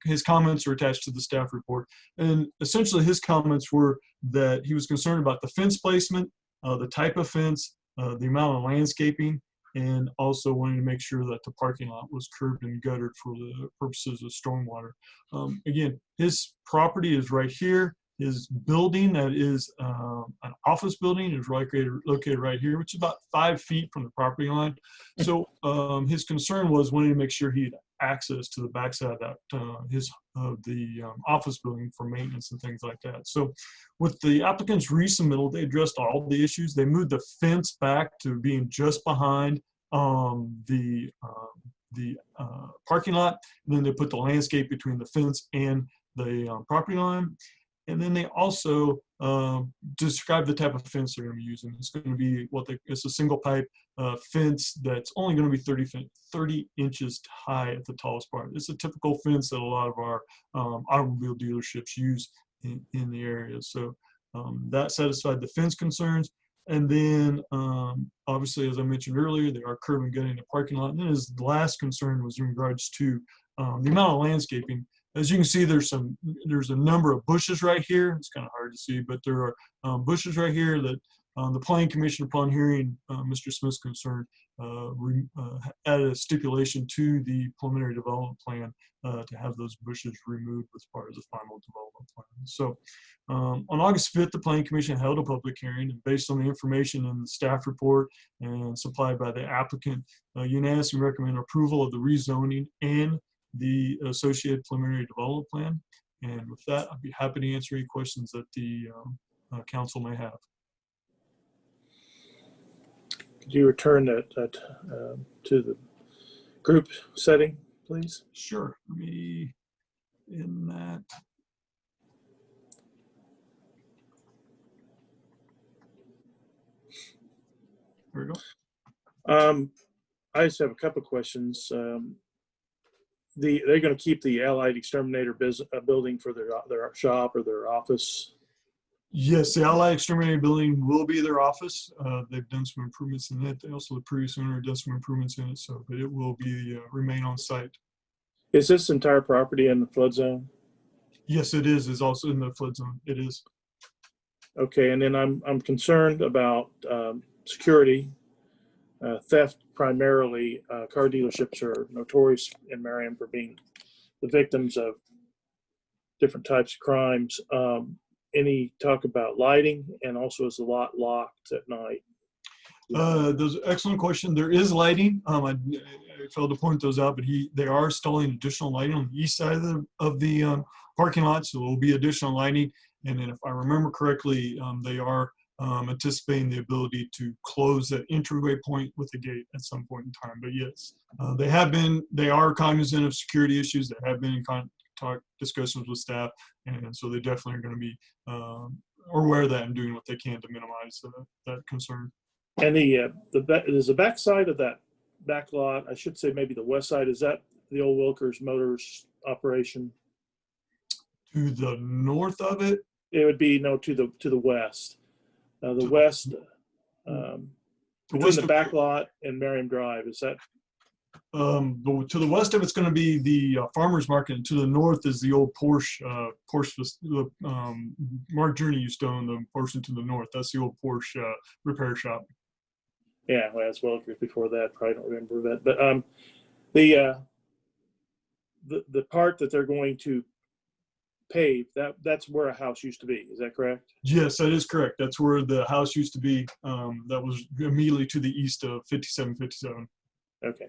His comments are attached to the staff report, and essentially his comments were that he was concerned about the fence placement, the type of fence, the amount of landscaping, and also wanting to make sure that the parking lot was curbed and guttered for the purposes of stormwater. Again, his property is right here. His building, that is an office building, is located right here, which is about 5 feet from the property line. So his concern was wanting to make sure he had access to the backside of that the office building for maintenance and things like that. So with the applicant's resubmittal, they addressed all the issues. They moved the fence back to being just behind the parking lot, and then they put the landscape between the fence and the property line. And then they also describe the type of fence they're going to be using. It's going to be it's a single pipe fence that's only going to be 30 inches high at the tallest part. It's a typical fence that a lot of our automobile dealerships use in the area. So that satisfied the fence concerns. And then obviously, as I mentioned earlier, they are curb and gutting the parking lot. And then his last concern was in regards to the amount of landscaping. As you can see, there's a number of bushes right here. It's kind of hard to see, but there are bushes right here that the Planning Commission, upon hearing Mr. Smith's concern, added a stipulation to the preliminary development plan to have those bushes removed as part of the final development plan. So on August 5th, the Planning Commission held a public hearing, and based on the information in the staff report and supplied by the applicant, unanimously recommend approval of the rezoning and the associated preliminary development plan. And with that, I'd be happy to answer any questions that the council may have. Could you return that to the group setting, please? Sure. Let me in that. There we go. I just have a couple of questions. They're going to keep the Allied Exterminator building for their shop or their office? Yes, the Allied Exterminator building will be their office. They've done some improvements in it. They also, the previous owner, done some improvements in it, so but it will be remain on site. Is this entire property in the flood zone? Yes, it is. It's also in the flood zone. It is. Okay, and then I'm concerned about security. Theft primarily. Car dealerships are notorious in Merriam for being the victims of different types of crimes. Any talk about lighting, and also is the lot locked at night? Those excellent question. There is lighting. I failed to point those out, but they are installing additional lighting on the east side of the parking lot, so there will be additional lighting. And then, if I remember correctly, they are anticipating the ability to close that entryway point with the gate at some point in time. But yes, they are cognizant of security issues. They have been in discussions with staff, and so they definitely are going to be aware of that and doing what they can to minimize that concern. And there's the back side of that back lot, I should say maybe the west side, is that the old Wilkers Motors operation? To the north of it, It would be, no, to the west. The west, between the back lot and Merriam Drive, is that? To the west of it's going to be the farmers market, and to the north is the old Porsche. Mark Journey used to own the portion to the north. That's the old Porsche repair shop. Yeah, well, as well before that, probably don't remember that. But the part that they're going to pave, that's where a house used to be. Is that correct? Yes, that is correct. That's where the house used to be. That was immediately to the east of 5757. Okay.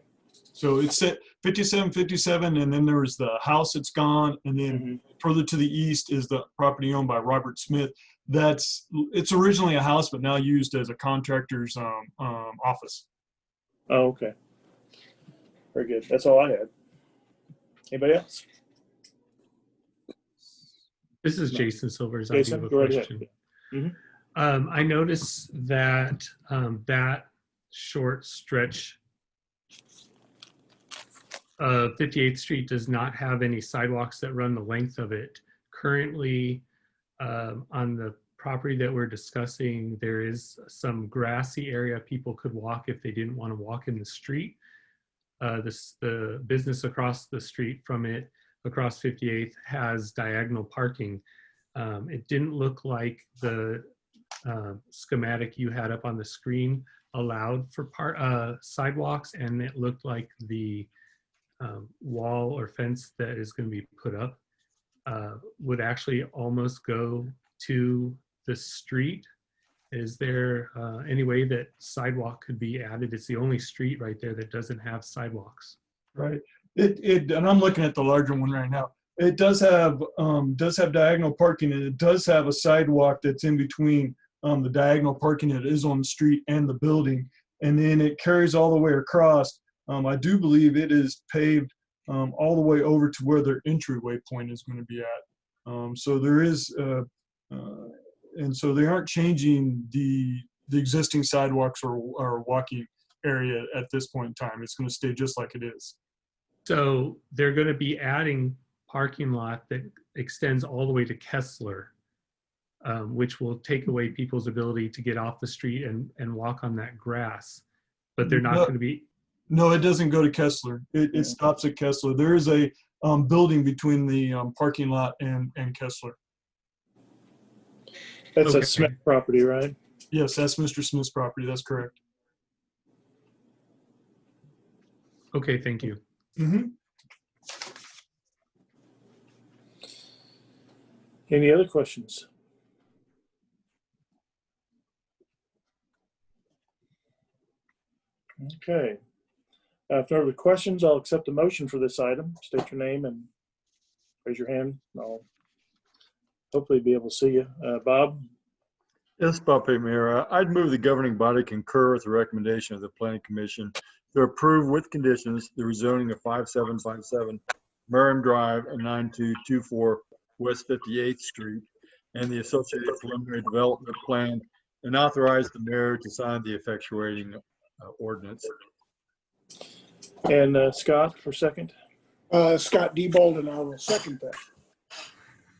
So it's at 5757, and then there's the house that's gone, and then further to the east is the property owned by Robert Smith. It's originally a house, but now used as a contractor's office. Oh, okay. Very good. That's all I had. Anybody else? This is Jason Silvers. Jason, I do have go a right ahead. question. I noticed that that short stretch of 58th Street does not have any sidewalks that run the length of it. Currently, on the property that we're discussing, there is some grassy area people could walk if they didn't want to walk in the street. The business across the street from it, across 58th, has diagonal parking. It didn't look like the schematic you had up on the screen allowed for sidewalks, and it looked like the wall or fence that is going to be put up would actually almost go to the street. Is there any way that sidewalk could be added? It's the only street right there that doesn't have sidewalks. Right. And I'm looking at the larger one right now. It does have diagonal parking, and it does have a sidewalk that's in between the diagonal parking that is on the street and the building, and then it carries all the way across. I do believe it is paved all the way over to where their entryway point is going to be at. So there is, and so they aren't changing the existing sidewalks or walking area at this point in time. It's going to stay just like it is. So they're going to be adding parking lot that extends all the way to Kessler, which will take away people's ability to get off the street and walk on that grass. But they're not going to be. No, it doesn't go to Kessler. It stops at Kessler. There is a building between the parking lot and Kessler. That's a Smith property, right? Yes, that's Mr. Smith's property. That's correct. Okay, thank you. Any other questions? Okay. If there are questions, I'll accept a motion for this item. State your name and raise your hand. I'll hopefully be able to see you. Bob? Yes, Bob Pate, Mayor. I'd move the governing body concur with the recommendation of the Planning Commission to approve with conditions the rezoning of 5757 Merriam Drive and 9224 West 58th Street and the associated preliminary development plan, and authorize the mayor to sign the effectuating ordinance. And Scott for second. Scott Diebold, and I will second that.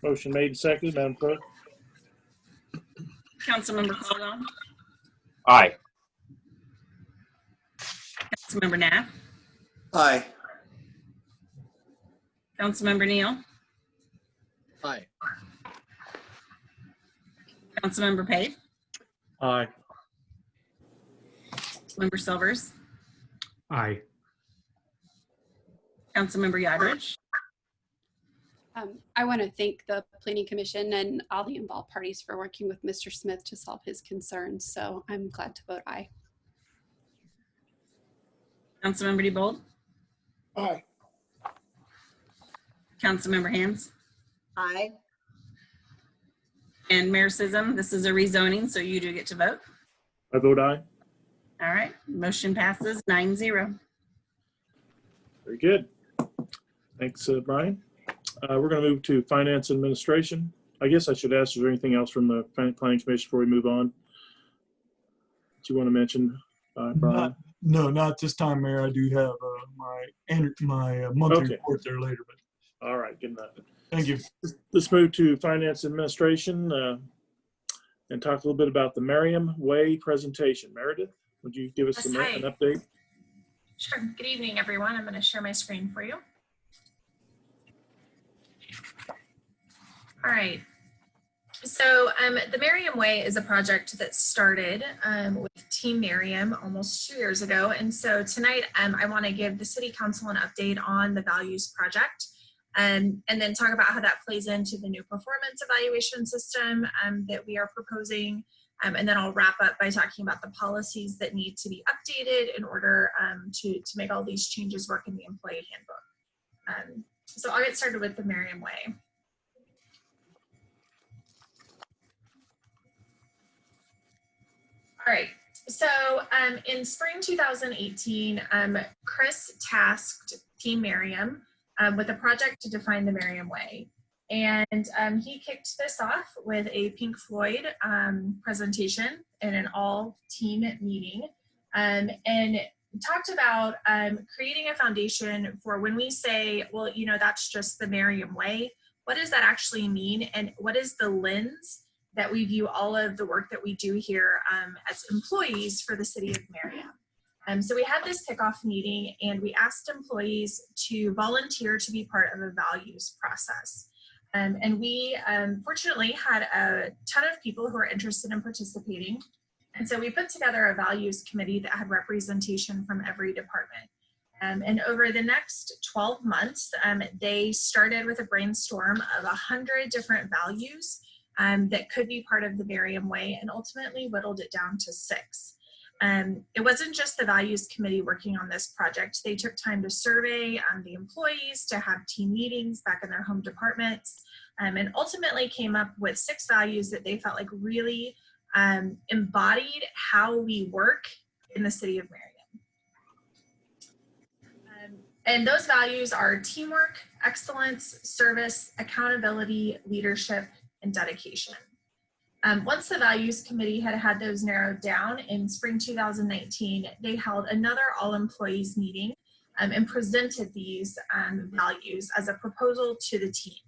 Motion made and seconded. Madam Clerk? Councilmember Caldwell. Aye. Councilmember Knapp. Aye. Councilmember Neal. Aye. Councilmember Pate. Aye. Member Silvers. Aye. Councilmember Yodridge. I want to thank the Planning Commission and all the involved parties for working with Mr. Smith to solve his concerns. So I'm glad to vote aye. Councilmember Diebold. Aye. Councilmember Hands. Aye. And Mayor Sism, this is a rezoning, so you do get to vote. I vote aye. All right, motion passes 9-0. Very good. Thanks, Brian. We're going to move to Finance Administration. I guess I should ask, is there anything else from the Planning Commission before we move on? you want to mention, Brian? Not this time, Mayor. I do have my monthly Okay. report there later, but All right, good enough. thank you. Let's move to Finance Administration and talk a little bit about the Merriam Way presentation. Meredith, would you give us Yes, an hi. update? Sure. Good evening, everyone. I'm going to share my screen for you. All right. So the Merriam Way is a project that started with Team Merriam almost 2 years ago. And so tonight I want to give the City Council an update on the Values Project and then talk about how that plays into the new performance evaluation system that we are proposing. And then I'll wrap up by talking about the policies that need to be updated in order to make all these changes work in the employee handbook. So I'll get started with the Merriam Way. All right, so in spring 2018, Chris tasked Team Merriam with a project to define the Merriam Way. And he kicked this off with a Pink Floyd presentation in an all-team meeting and talked about creating a foundation for when we say, well, you know, that's just the Merriam Way. What does that actually mean? And what is the lens that we view all of the work that we do here as employees for the city of Merriam? So we had this kickoff meeting and we asked employees to volunteer to be part of a values process. And we fortunately had a ton of people who were interested in participating. And so we put together a values committee that had representation from every department. And over the next 12 months, they started with a brainstorm of 100 different values that could be part of the Merriam Way and ultimately whittled it down to 6. It wasn't just the values committee working on this project. They took time to survey the employees, to have team meetings back in their home departments, and ultimately came up with 6 values that they felt like really embodied how we work in the city of Merriam. And those values are teamwork, excellence, service, accountability, leadership, and dedication. Once the values committee had those narrowed down in spring 2019, they held another all employees meeting and presented these values as a proposal to the team.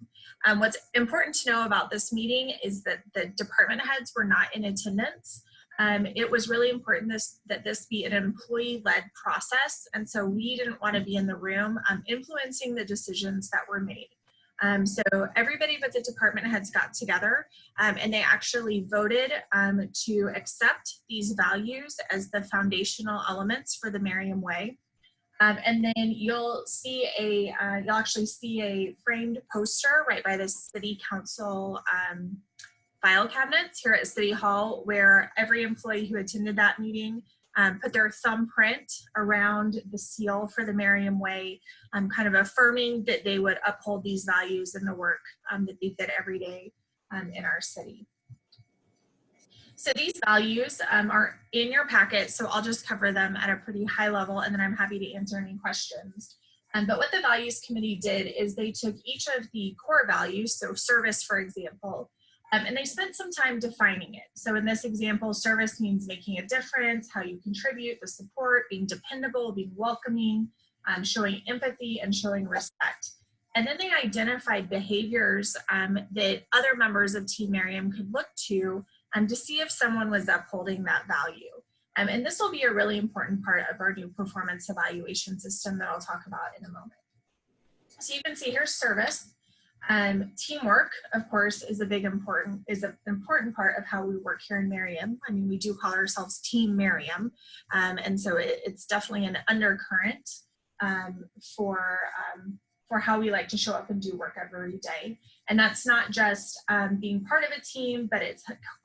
What's important to know about this meeting is that the department heads were not in attendance. It was really important that this be an employee-led process, and so we didn't want to be in the room influencing the decisions that were made. So everybody but the department heads got together and they actually voted to accept these values as the foundational elements for the Merriam Way. And then you'll actually see a framed poster right by the city council file cabinets here at City Hall, where every employee who attended that meeting put their thumbprint around the seal for the Merriam Way, kind of affirming that they would uphold these values in the work that they did every day in our city. So these values are in your packet, so I'll just cover them at a pretty high level, and then I'm happy to answer any questions. But what the Values Committee did is they took each of the core values, so service, for example, and they spent some time defining it. So in this example, service means making a difference, how you contribute, the support, being dependable, being welcoming, showing empathy, and showing respect. And then they identified behaviors that other members of Team Merriam could look to see if someone was upholding that value. And this will be a really important part of our new performance evaluation system that I'll talk about in a moment. So you can see here's service. Teamwork, of course, is an important part of how we work here in Merriam. I mean, we do call ourselves Team Merriam, and so it's definitely an undercurrent for how we like to show up and do work every day. And that's not just being part of a team, but it's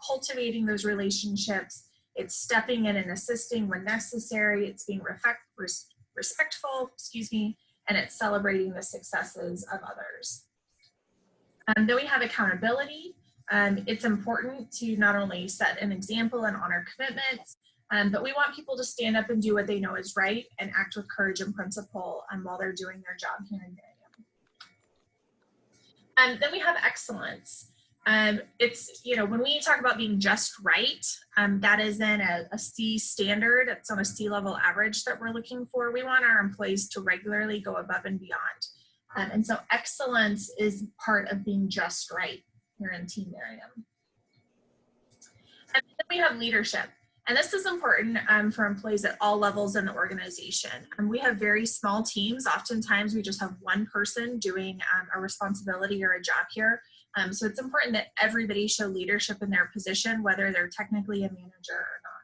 cultivating those relationships. It's stepping in and assisting when necessary. It's being respectful, and it's celebrating the successes of others. Then we have accountability. It's important to not only set an example and honor commitments, but we want people to stand up and do what they know is right and act with courage and principle while they're doing their job here in Merriam. Then we have excellence. It's, when we talk about being just right, that is in a C standard. It's on a C level average that we're looking for. We want our employees to regularly go above and beyond. And so excellence is part of being just right here in Team Merriam. And then we have leadership. And this is important for employees at all levels in the organization. We have very small teams. Oftentimes we just have one person doing a responsibility or a job here. So it's important that everybody show leadership in their position, whether they're technically a manager or not.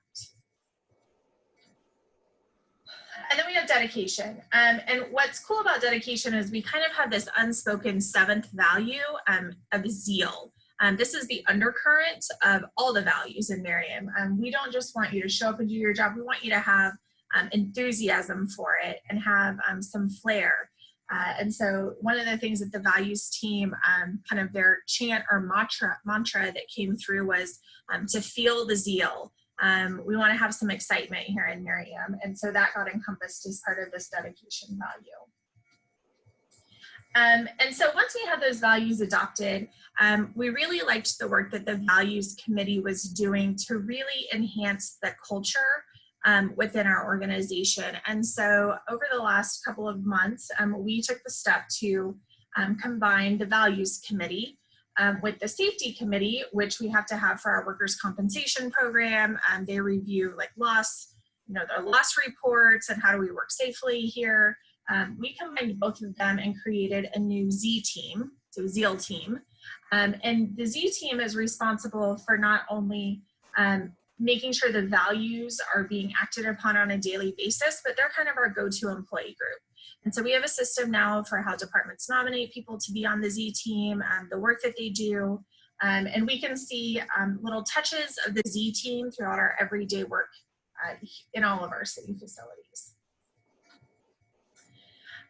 And then we have dedication. And what's cool about dedication is we kind of have this unspoken seventh value of zeal. This is the undercurrent of all the values in Merriam. We don't just want you to show up and do your job. We want you to have enthusiasm for it and have some flair. And so one of the things that the values team, kind of their chant or mantra that came through was to feel the zeal. We want to have some excitement here in Merriam. And so that got encompassed as part of this dedication value. And so once we had those values adopted, we really liked the work that the values committee was doing to really enhance the culture within our organization. And so over the last couple of months, we took the step to combine the values committee with the safety committee, which we have to have for our workers' compensation program. They review like loss, their loss reports and how do we work safely here. We combined both of them and created a new Z team, so ZEAL team. And the Z team is responsible for not only making sure the values are being acted upon on a daily basis, but they're kind of our go-to employee group. And so we have a system now for how departments nominate people to be on the Z team, the work that they do, and we can see little touches of the Z team throughout our everyday work in all of our city facilities.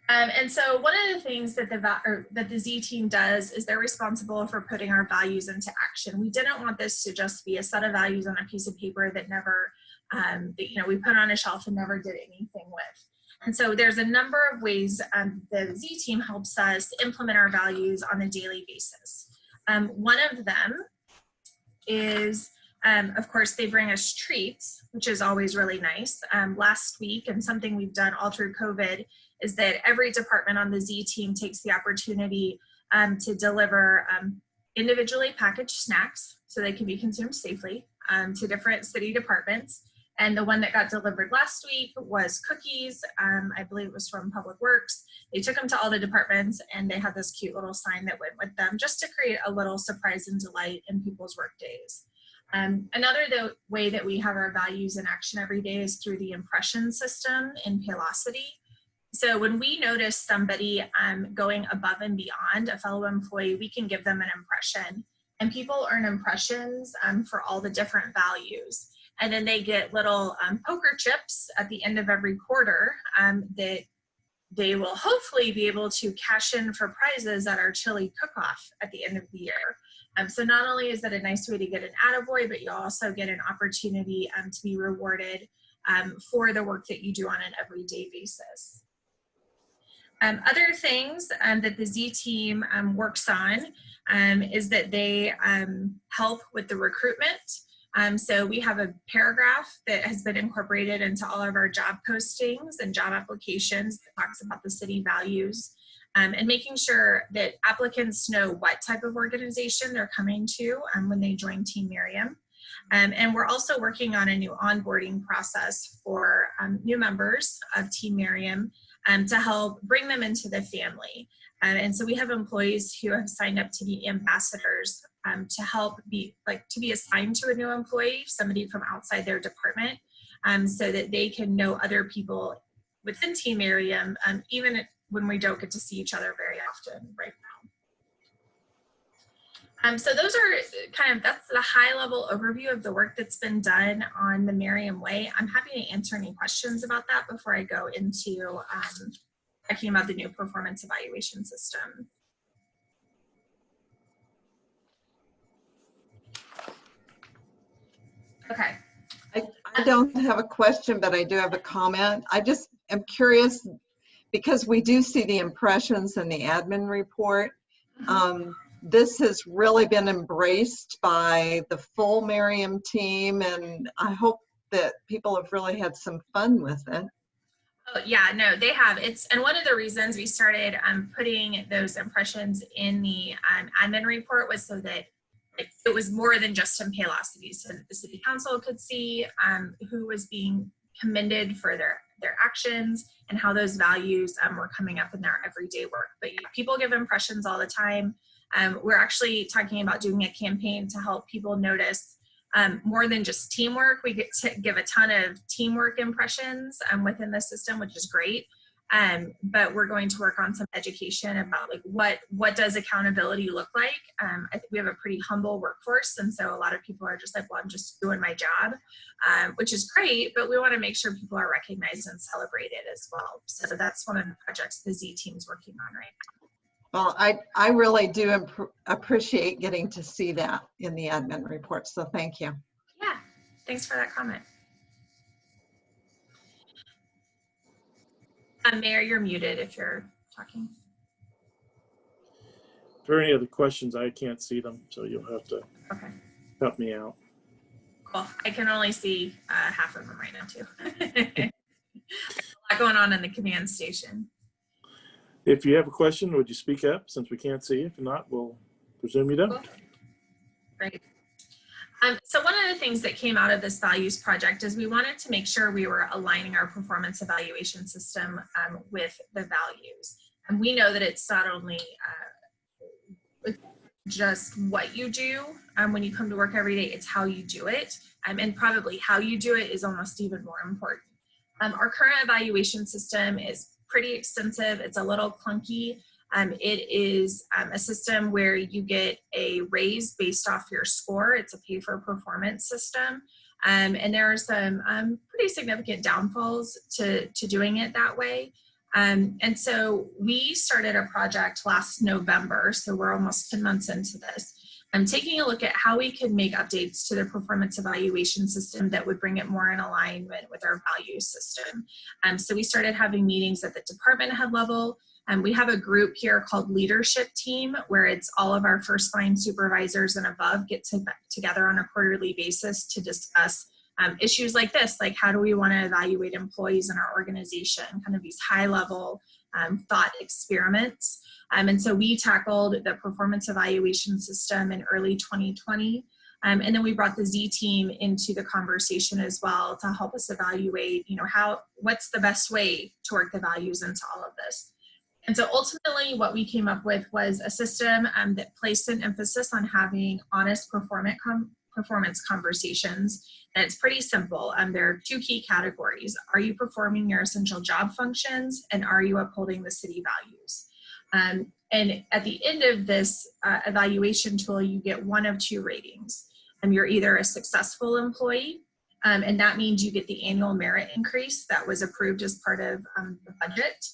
And so one of the things that the Z team does is they're responsible for putting our values into action. We didn't want this to just be a set of values on a piece of paper that never, we put on a shelf and never did anything with. And so there's a number of ways the Z team helps us implement our values on a daily basis. One of them is, of course, they bring us treats, which is always really nice. Last week, and something we've done all through COVID, is that every department on the Z team takes the opportunity to deliver individually packaged snacks so they can be consumed safely to different city departments. And the one that got delivered last week was cookies. I believe it was from Public Works. They took them to all the departments and they had this cute little sign that went with them just to create a little surprise and delight in people's work days. Another way that we have our values in action every day is through the impression system in Paylocity. So when we notice somebody going above and beyond, a fellow employee, we can give them an impression. And people earn impressions for all the different values. And then they get little poker chips at the end of every quarter that they will hopefully be able to cash in for prizes at our chili cook-off at the end of the year. So not only is that a nice way to get an attaboy, but you also get an opportunity to be rewarded for the work that you do on an everyday basis. Other things that the Z team works on is that they help with the recruitment. So we have a paragraph that has been incorporated into all of our job postings and job applications that talks about the city values and making sure that applicants know what type of organization they're coming to when they join Team Merriam. And we're also working on a new onboarding process for new members of Team Merriam to help bring them into the family. And so we have employees who have signed up to be ambassadors to help to be assigned to a new employee, somebody from outside their department, so that they can know other people within Team Merriam, even when we don't get to see each other very often right now. So those are that's the high level overview of the work that's been done on the Merriam Way. I'm happy to answer any questions about that before I go into talking about the new performance evaluation system. Okay. I don't have a question, but I do have a comment. I just am curious because we do see the impressions in the admin report. this has really been embraced by the full Merriam team, and I hope that people have really had some fun with it. Oh, yeah, no, they have. And one of the reasons we started putting those impressions in the admin report was so that it was more than just some Paylocity, so that the city council could see who was being commended for their actions and how those values were coming up in their everyday work. But people give impressions all the time. We're actually talking about doing a campaign to help people notice more than just teamwork. We get to give a ton of teamwork impressions within the system, which is great. But we're going to work on some education about like what does accountability look like. I think we have a pretty humble workforce, and so a lot of people are just like, well, I'm just doing my job, which is great, but we want to make sure people are recognized and celebrated as well. So that's one of the projects the Z team's working on right now. Well, I really do appreciate getting to see that in the admin report, so thank you. Yeah, thanks for that comment. Mayor, you're muted if you're talking. If there are any other questions, I can't see them, so you'll have to help me out. Cool. I can only see half of them right now too. A lot going on in the command station. If you have a question, would you speak up since we can't see you? If not, we'll presume you don't. Cool. Great. So one of the things that came out of this values project is we wanted to make sure we were aligning our performance evaluation system with the values. And we know that it's not only just what you do when you come to work every day, it's how you do it. And probably how you do it is almost even more important. Our current evaluation system is pretty extensive. It's a little clunky. It is a system where you get a raise based off your score. It's a pay for performance system. And there are some pretty significant downfalls to doing it that way. And so we started a project last November, so we're almost 10 months into this. I'm taking a look at how we could make updates to the performance evaluation system that would bring it more in alignment with our value system. So we started having meetings at the department head level. We have a group here called Leadership Team, where it's all of our first line supervisors and above get together on a quarterly basis to discuss issues like this, like how do we want to evaluate employees in our organization, kind of these high level thought experiments. And so we tackled the performance evaluation system in early 2020. And then we brought the Z team into the conversation as well to help us evaluate, what's the best way to work the values into all of this. And so ultimately what we came up with was a system that placed an emphasis on having honest performance conversations. And it's pretty simple. There are two key categories. Are you performing your essential job functions? And are you upholding the city values? And at the end of this evaluation tool, you get one of two ratings. You're either a successful employee, and that means you get the annual merit increase that was approved as part of the budget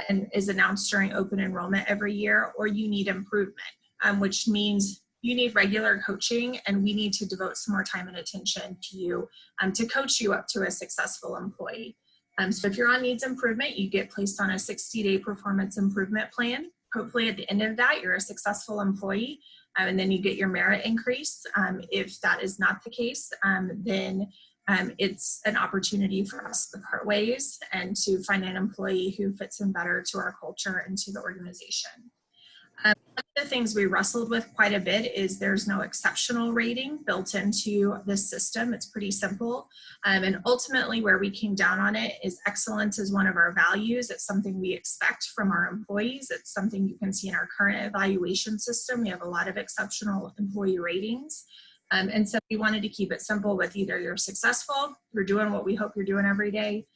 and is announced during open enrollment every year, or you need improvement, which means you need regular coaching, and we need to devote some more time and attention to you to coach you up to a successful employee. So if you're on needs improvement, you get placed on a 60-day performance improvement plan. Hopefully at the end of that, you're a successful employee, and then you get your merit increase. If that is not the case, then it's an opportunity for us to part ways and to find an employee who fits in better to our culture and to the organization. One of the things we wrestled with quite a bit is there's no exceptional rating built into this system. It's pretty simple. And ultimately where we came down on it is excellence is one of our values. It's something we expect from our employees. It's something you can see in our current evaluation system. We have a lot of exceptional employee ratings. And so we wanted to keep it simple with either you're successful, you're doing what we hope you're doing every day,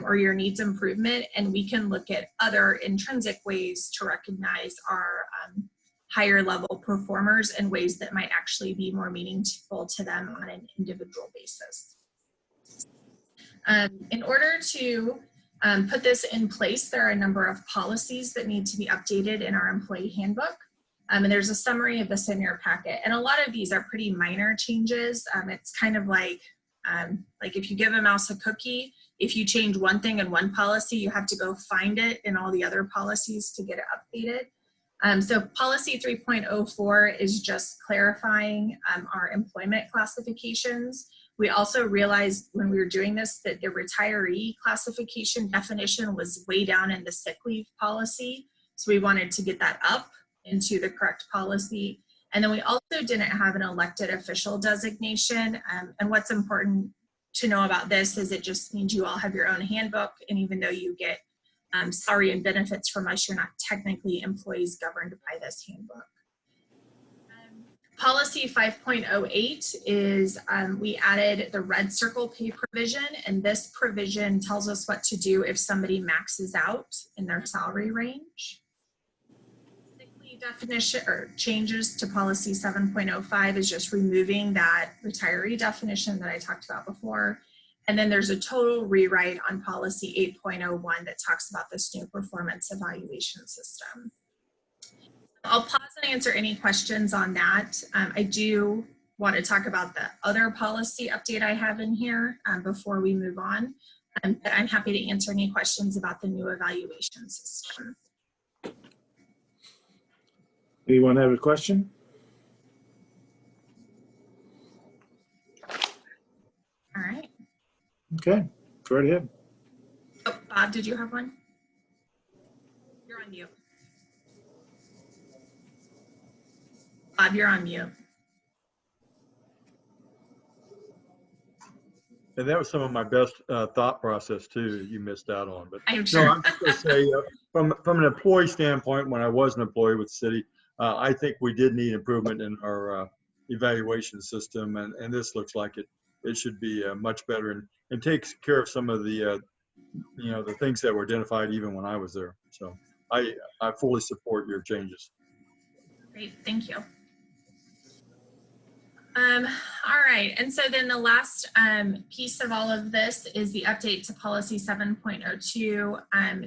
or your needs improvement, and we can look at other intrinsic ways to recognize our higher level performers in ways that might actually be more meaningful to them on an individual basis. In order to put this in place, there are a number of policies that need to be updated in our employee handbook. And there's a summary of this in your packet. And a lot of these are pretty minor changes. It's kind of like if you give a mouse a cookie, if you change one thing in one policy, you have to go find it in all the other policies to get it updated. So policy 3.04 is just clarifying our employment classifications. We also realized when we were doing this that the retiree classification definition was way down in the sick leave policy. So we wanted to get that up into the correct policy. And then we also didn't have an elected official designation. And what's important to know about this is it just means you all have your own handbook. And even though you get salary and benefits from us, you're not technically employees governed by this handbook. Policy 5.08 is we added the red circle pay provision, and this provision tells us what to do if somebody maxes out in their salary range. Sick leave definition or changes to policy 7.05 is just removing that retiree definition that I talked about before. And then there's a total rewrite on policy 8.01 that talks about this new performance evaluation system. I'll pause and answer any questions on that. I do want to talk about the other policy update I have in here before we move on. But I'm happy to answer any questions about the new evaluation system. Anyone have a question? All right. Okay, go right ahead. Oh, Bob, did you have one? You're on mute. Bob, you're on mute. And that was some of my best thought process too that you missed out on. But I'm sure. no, I'm just going to say from an employee standpoint, when I was an employee with the city, I think we did need improvement in our evaluation system, and this looks like it should be much better and takes care of some of the the things that were identified even when I was there. So I fully support your changes. Great, thank you. All right, and so then the last piece of all of this is the update to policy 7.02,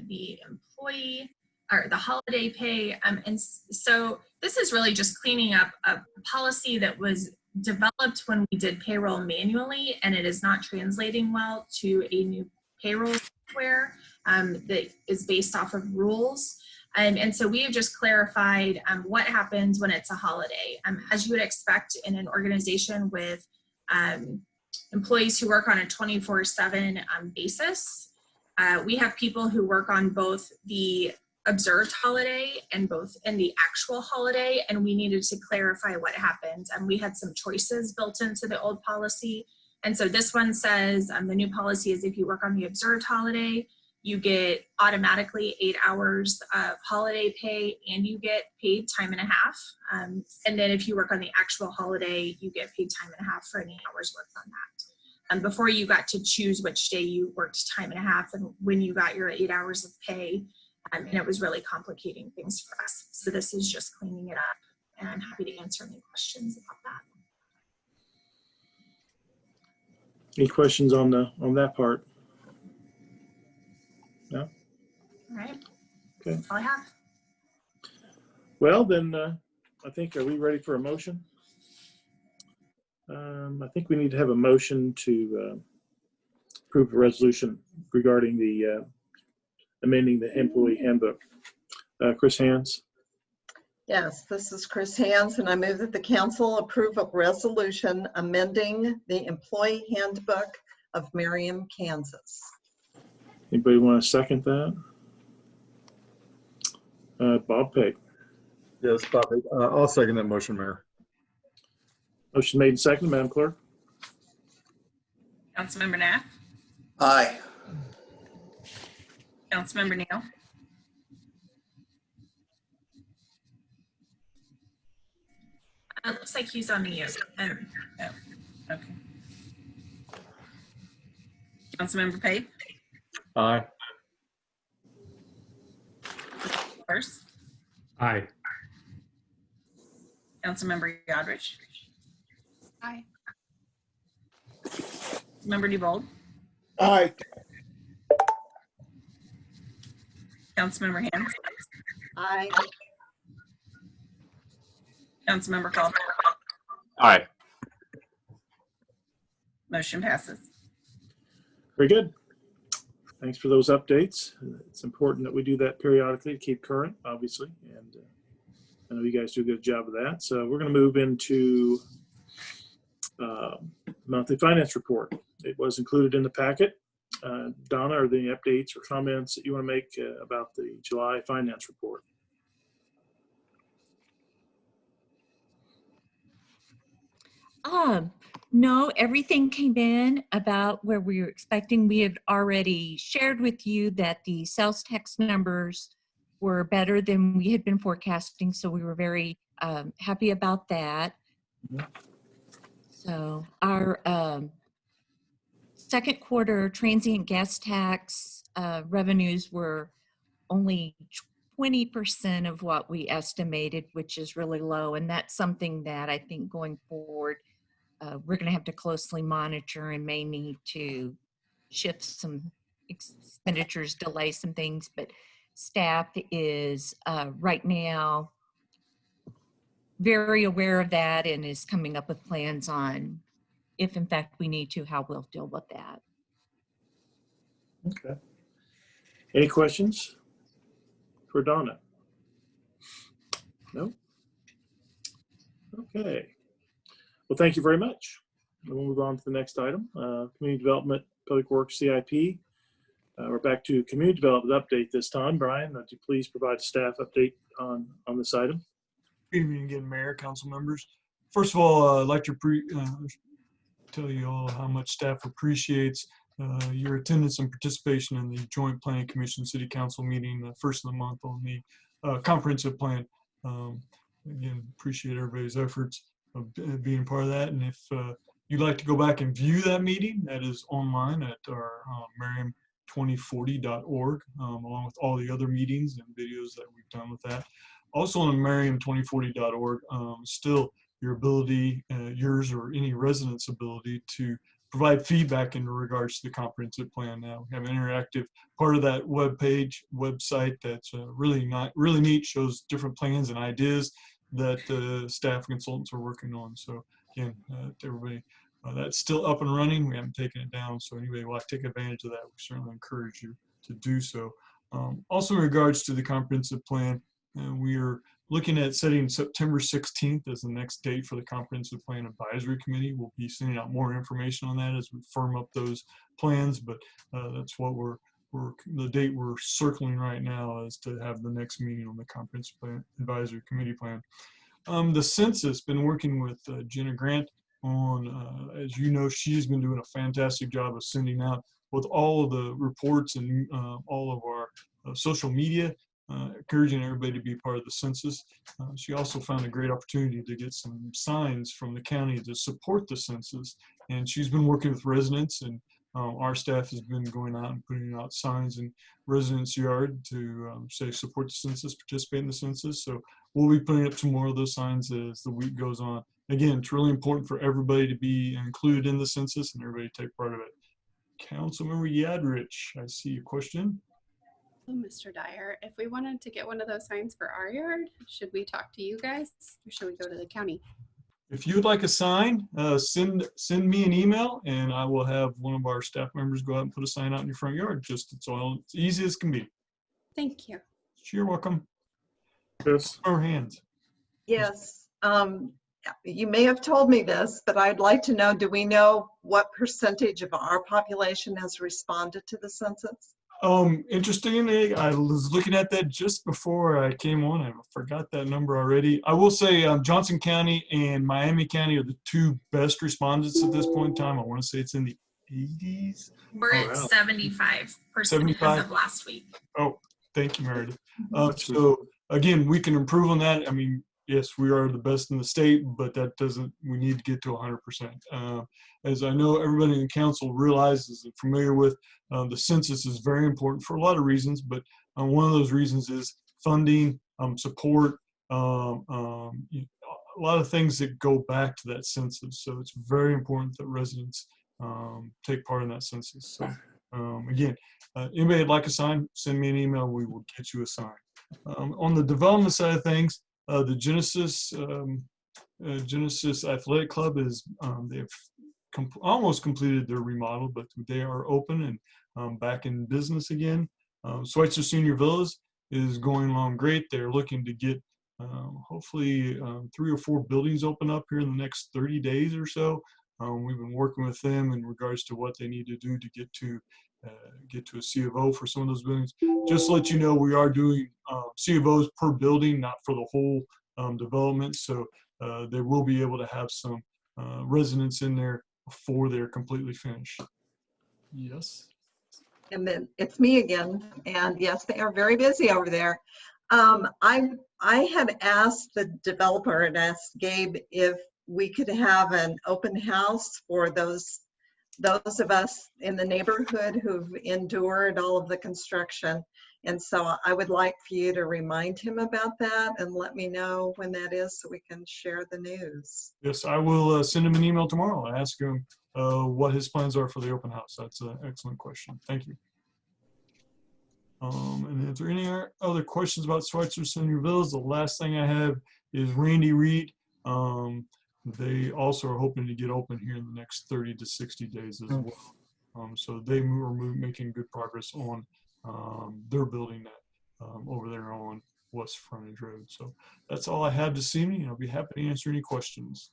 the employee or the holiday pay. And so this is really just cleaning up a policy that was developed when we did payroll manually, and it is not translating well to a new payroll software that is based off of rules. And so we have just clarified what happens when it's a holiday. As you would expect in an organization with employees who work on a 24/7 basis, we have people who work on both the observed holiday and the actual holiday, and we needed to clarify what happens. And we had some choices built into the old policy. And so this one says the new policy is if you work on the observed holiday, you get automatically 8 hours of holiday pay and you get paid time and a half. And then if you work on the actual holiday, you get paid time and a half for any hours worked on that. And before you got to choose which day you worked time and a half and when you got your 8 hours of pay. And it was really complicating things for us. So this is just cleaning it up, and I'm happy to answer any questions about that. Any questions on that part? No? All right. Okay. That's all I have. Well, then I think, are we ready for a motion? I think we need to have a motion to approve a resolution regarding the amending the employee handbook. Chris Hands. Yes, this is Chris Hands, and I move that the council approve a resolution amending the employee handbook of Merriam, Kansas. Anybody want to second that? Bob Peg. Yes, Bobby. I'll second that motion, Mayor. Motion made and seconded, Madam Clerk. Councilmember Knapp, Aye. Councilmember Neal, It looks like he's on mute. oh, okay. Councilmember Pape, Aye. first, Aye. Councilmember Godrich, Aye. Member Dubold, Aye. Councilmember Hands, Aye. Councilmember Caldwell. Aye. Motion passes. Very good. Thanks for those updates. It's important that we do that periodically to keep current, obviously, and I know you guys do a good job of that. So we're going to move into monthly finance report. It was included in the packet. Donna, are there any updates or comments that you want to make about the July finance report? No, everything came in about where we were expecting. We had already shared with you that the sales tax numbers were better than we had been forecasting, so we were very happy about that. Mhm. So our second quarter transient gas tax revenues were only 20% of what we estimated, which is really low. And that's something that I think going forward, we're going to have to closely monitor and may need to shift some expenditures, delay some things. But staff is right now very aware of that and is coming up with plans on if in fact we need to, how we'll deal with that. Okay. Any questions for Donna? No? Okay. Well, thank you very much. We'll move on to the next item. Community Development, Public Works, CIP. We're back to Community Development update this time. Brian, would you please provide a staff update on this item? Good evening again, Mayor, council members. First of all, I'd like to tell you all how much staff appreciates your attendance and participation in the Joint Planning Commission City Council meeting the first of the month on the comprehensive plan. Again, appreciate everybody's efforts of being part of that. And if you'd like to go back and view that meeting, that is online at our Merriam2040.org, along with all the other meetings and videos that we've done with that. Also on Merriam2040.org, still your ability, yours or any resident's ability to provide feedback in regards to the comprehensive plan. Now we have an interactive part of that website that's really neat, shows different plans and ideas that the staff consultants are working on. So again, to everybody, that's still up and running. We haven't taken it down. So anybody will take advantage of that. We certainly encourage you to do so. Also in regards to the comprehensive plan, we are looking at setting September 16th as the next date for the Comprehensive Plan Advisory Committee. We'll be sending out more information on that as we firm up those plans, but that's what the date we're circling right now is to have the next meeting on the Comprehensive Plan Advisory Committee plan. The census, been working with Jenna Grant on, as you know, she's been doing a fantastic job of sending out with all of the reports and all of our social media, encouraging everybody to be part of the census. She also found a great opportunity to get some signs from the county to support the census. And she's been working with residents, and our staff has been going out and putting out signs in residents' yard to say support the census, participate in the census. So we'll be putting up some more of those signs as the week goes on. Again, it's really important for everybody to be included in the census and everybody to take part of it. Councilmember Yadrich, I see a question. Mr. Dyer, if we wanted to get one of those signs for our yard, should we talk to you guys or should we go to the county? If you'd like a sign, send me an email and I will have one of our staff members go out and put a sign out in your front yard. Just it's easy as can be. Thank you. You're welcome. Yes. Our hands. Yes. You may have told me this, but I'd like to know, do we know what percentage of our population has responded to the census? Interestingly, I was looking at that just before I came on. I forgot that number already. I will say Johnson County and Miami County are the two best respondents at this point in time. I want to say it's in the 80s. We're at 75% as of last week. Oh, thank you, Meredith. So again, we can improve on that. I mean, yes, we are the best in the state, but that doesn't, we need to get to 100%. As I know everybody in the council realizes and familiar with, the census is very important for a lot of reasons, but one of those reasons is funding, support, a lot of things that go back to that census. So it's very important that residents take part in that census. So again, anybody would like a sign, send me an email, we will get you a sign. On the development side of things, the Genesis Athletic Club is they've almost completed their remodel, but they are open and back in business again. Schweitzer Senior Villas is going along great. They're looking to get hopefully 3 or 4 buildings open up here in the next 30 days or so. We've been working with them in regards to what they need to do to get to a C of O for some of those buildings. Just to let you know, we are doing C of Os per building, not for the whole development. So they will be able to have some residents in there before they're completely finished. Yes. And then it's me again. And yes, they are very busy over there. I had asked the developer and asked Gabe if we could have an open house for those of us in the neighborhood who've endured all of the construction. And so I would like for you to remind him about that and let me know when that is so we can share the news. Yes, I will send him an email tomorrow. I ask him what his plans are for the open house. That's an excellent question. Thank you. And if there are any other questions about Schweitzer Senior Villas, the last thing I have is Randy Reed. They also are hoping to get open here in the next 30 to 60 days as well. So they are making good progress on their building that over there on West Frontage Road. So that's all I have this evening. I'll be happy to answer any questions.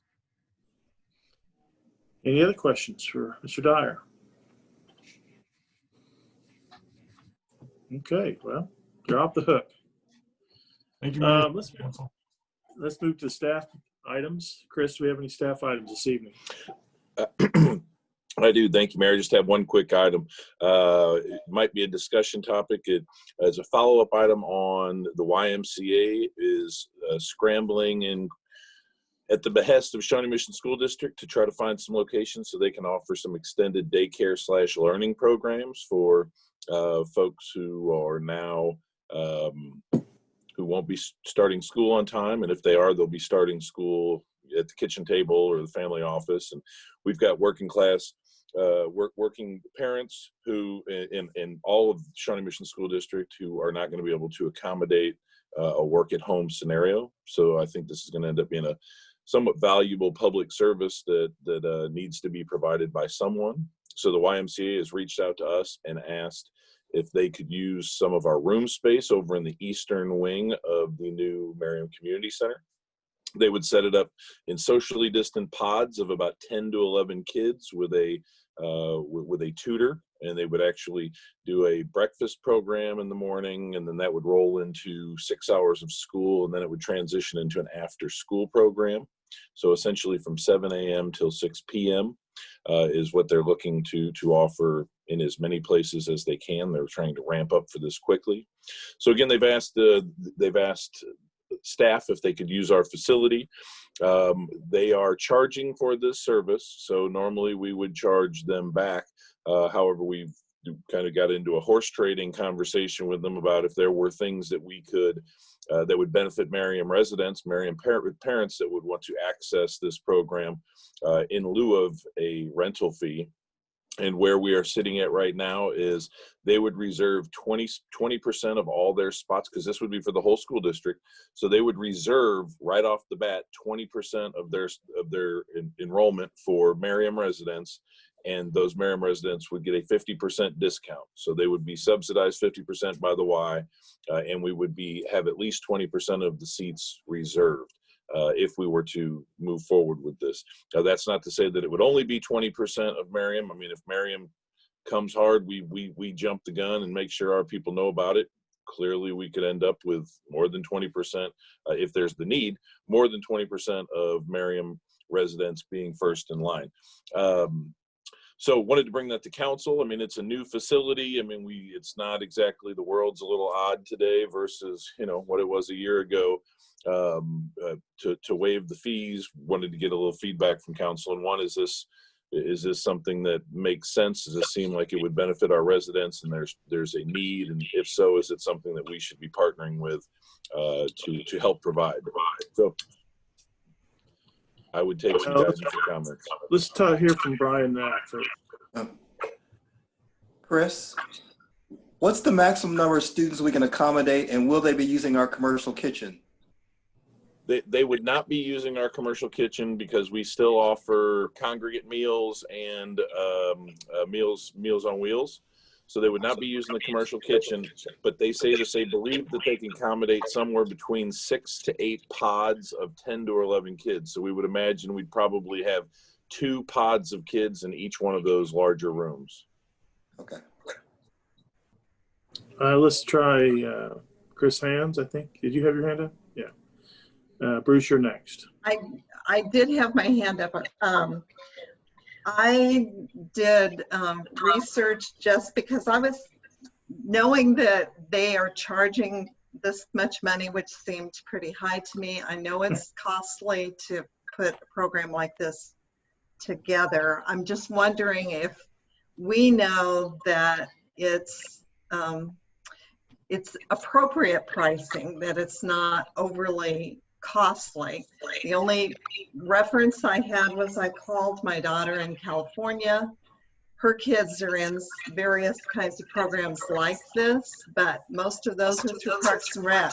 Any other questions for Mr. Dyer? Okay, well, you're off the hook. Thank you, Mayor. Let's move to staff items. Chris, do we have any staff items this evening? I do. Thank you, Mayor. I just have one quick item. It might be a discussion topic. It as a follow-up item on the YMCA is scrambling at the behest of Shawnee Mission School District to try to find some locations so they can offer some extended daycare / learning programs for folks who are now who won't be starting school on time, and if they are, they'll be starting school at the kitchen table or the family office. And we've got working class working parents who in all of Shawnee Mission School District who are not going to be able to accommodate a work at home scenario. So I think this is going to end up being a somewhat valuable public service that needs to be provided by someone. So the YMCA has reached out to us and asked if they could use some of our room space over in the eastern wing of the new Merriam Community Center. They would set it up in socially distant pods of about 10 to 11 kids with a tutor, and they would actually do a breakfast program in the morning, and then that would roll into 6 hours of school, and then it would transition into an after school program. So essentially from 7 a.m. till 6 p.m. Is what they're looking to offer in as many places as they can. They're trying to ramp up for this quickly. So again, they've asked staff if they could use our facility. They are charging for this service, so normally we would charge them back. However, we've kind of got into a horse trading conversation with them about if there were things that we could that would benefit Merriam residents, Merriam parents that would want to access this program in lieu of a rental fee. And where we are sitting at right now is they would reserve 20% of all their spots, because this would be for the whole school district. So they would reserve right off the bat 20% of their enrollment for Merriam residents, and those Merriam residents would get a 50% discount. So they would be subsidized 50% by the Y, and we would have at least 20% of the seats reserved. If we were to move forward with this. Now, that's not to say that it would only be 20% of Merriam. I mean, if Merriam comes hard, we jump the gun and make sure our people know about it. Clearly, we could end up with more than 20%, if there's the need, more than 20% of Merriam residents being first in line. So wanted to bring that to council. I mean, it's a new facility. I mean, it's not exactly, the world's a little odd today versus, what it was a year ago. To waive the fees, wanted to get a little feedback from council. And one, is this something that makes sense? Does it seem like it would benefit our residents and there's a need? And if so, is it something that we should be partnering with to help provide? So I would take some guidance and comments. Let's hear from Brian first. Chris, what's the maximum number of students we can accommodate, and will they be using our commercial kitchen? They would not be using our commercial kitchen because we still offer congregate meals and meals on wheels. So they would not be using the commercial kitchen, but they say that they believe that they can accommodate somewhere between 6 to 8 pods of 10 to 11 kids. So we would imagine we'd probably have 2 pods of kids in each one of those larger rooms. Okay. Let's try Chris Hands, I think. Did you have your hand up? Yeah. Bruce, you're next. I did have my hand up. I did research just because I was knowing that they are charging this much money, which seemed pretty high to me. I know it's costly to put a program like this together. I'm just wondering if we know that it's appropriate pricing, that it's not overly costly. The only reference I had was I called my daughter in California. Her kids are in various kinds of programs like this, but most of those are through Parks and Rec,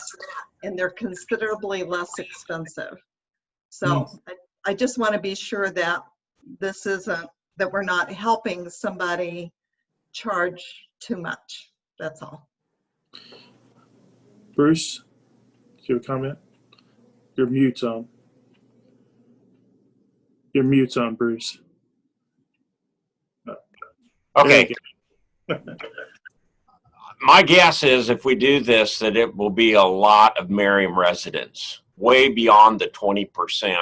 and they're considerably less expensive. So I just want to be sure that this isn't, that we're not helping somebody charge too much. That's all. Bruce, do you have a comment? Your mute's on. Your mute's on, Bruce. Okay. My guess is if we do this, that it will be a lot of Merriam residents, way beyond the 20%.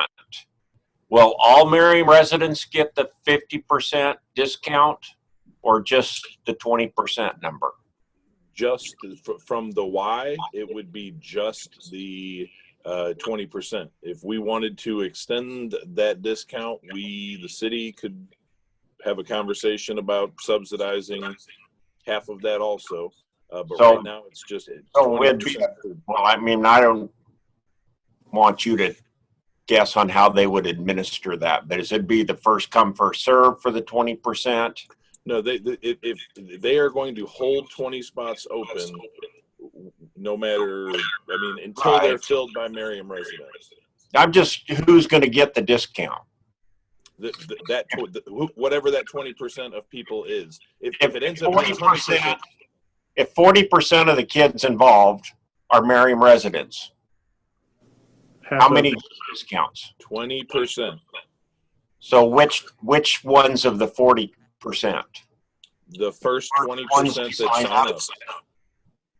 Will all Merriam residents get the 50% discount or just the 20% number? Just from the Y, it would be just the 20%. If we wanted to extend that discount, the city could have a conversation about subsidizing half of that also. But So, right now it's just 20%. Well, I mean, I don't want you to guess on how they would administer that, but it'd be the first come, first serve for the 20%. No, if they are going to hold 20 spots open, no matter, I mean, until they're filled by Merriam residents. I'm just, who's going to get the discount? Whatever that 20% of people is. If it ends up being 20%, if 40% of the kids involved are Merriam residents, how many discounts? 20%. So which ones of the 40%? The first 20% that sign up.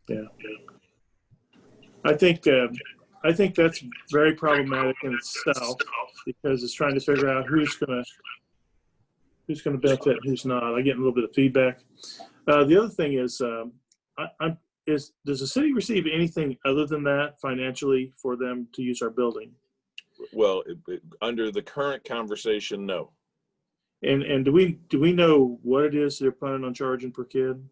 Yeah. I think that's very problematic in itself because it's trying to figure out who's gonna benefit and who's not. I get a little bit of feedback. The other thing is, does the city receive anything other than that financially for them to use our building? Well, under the current conversation, no. And do we know what it is they're planning on charging per kid?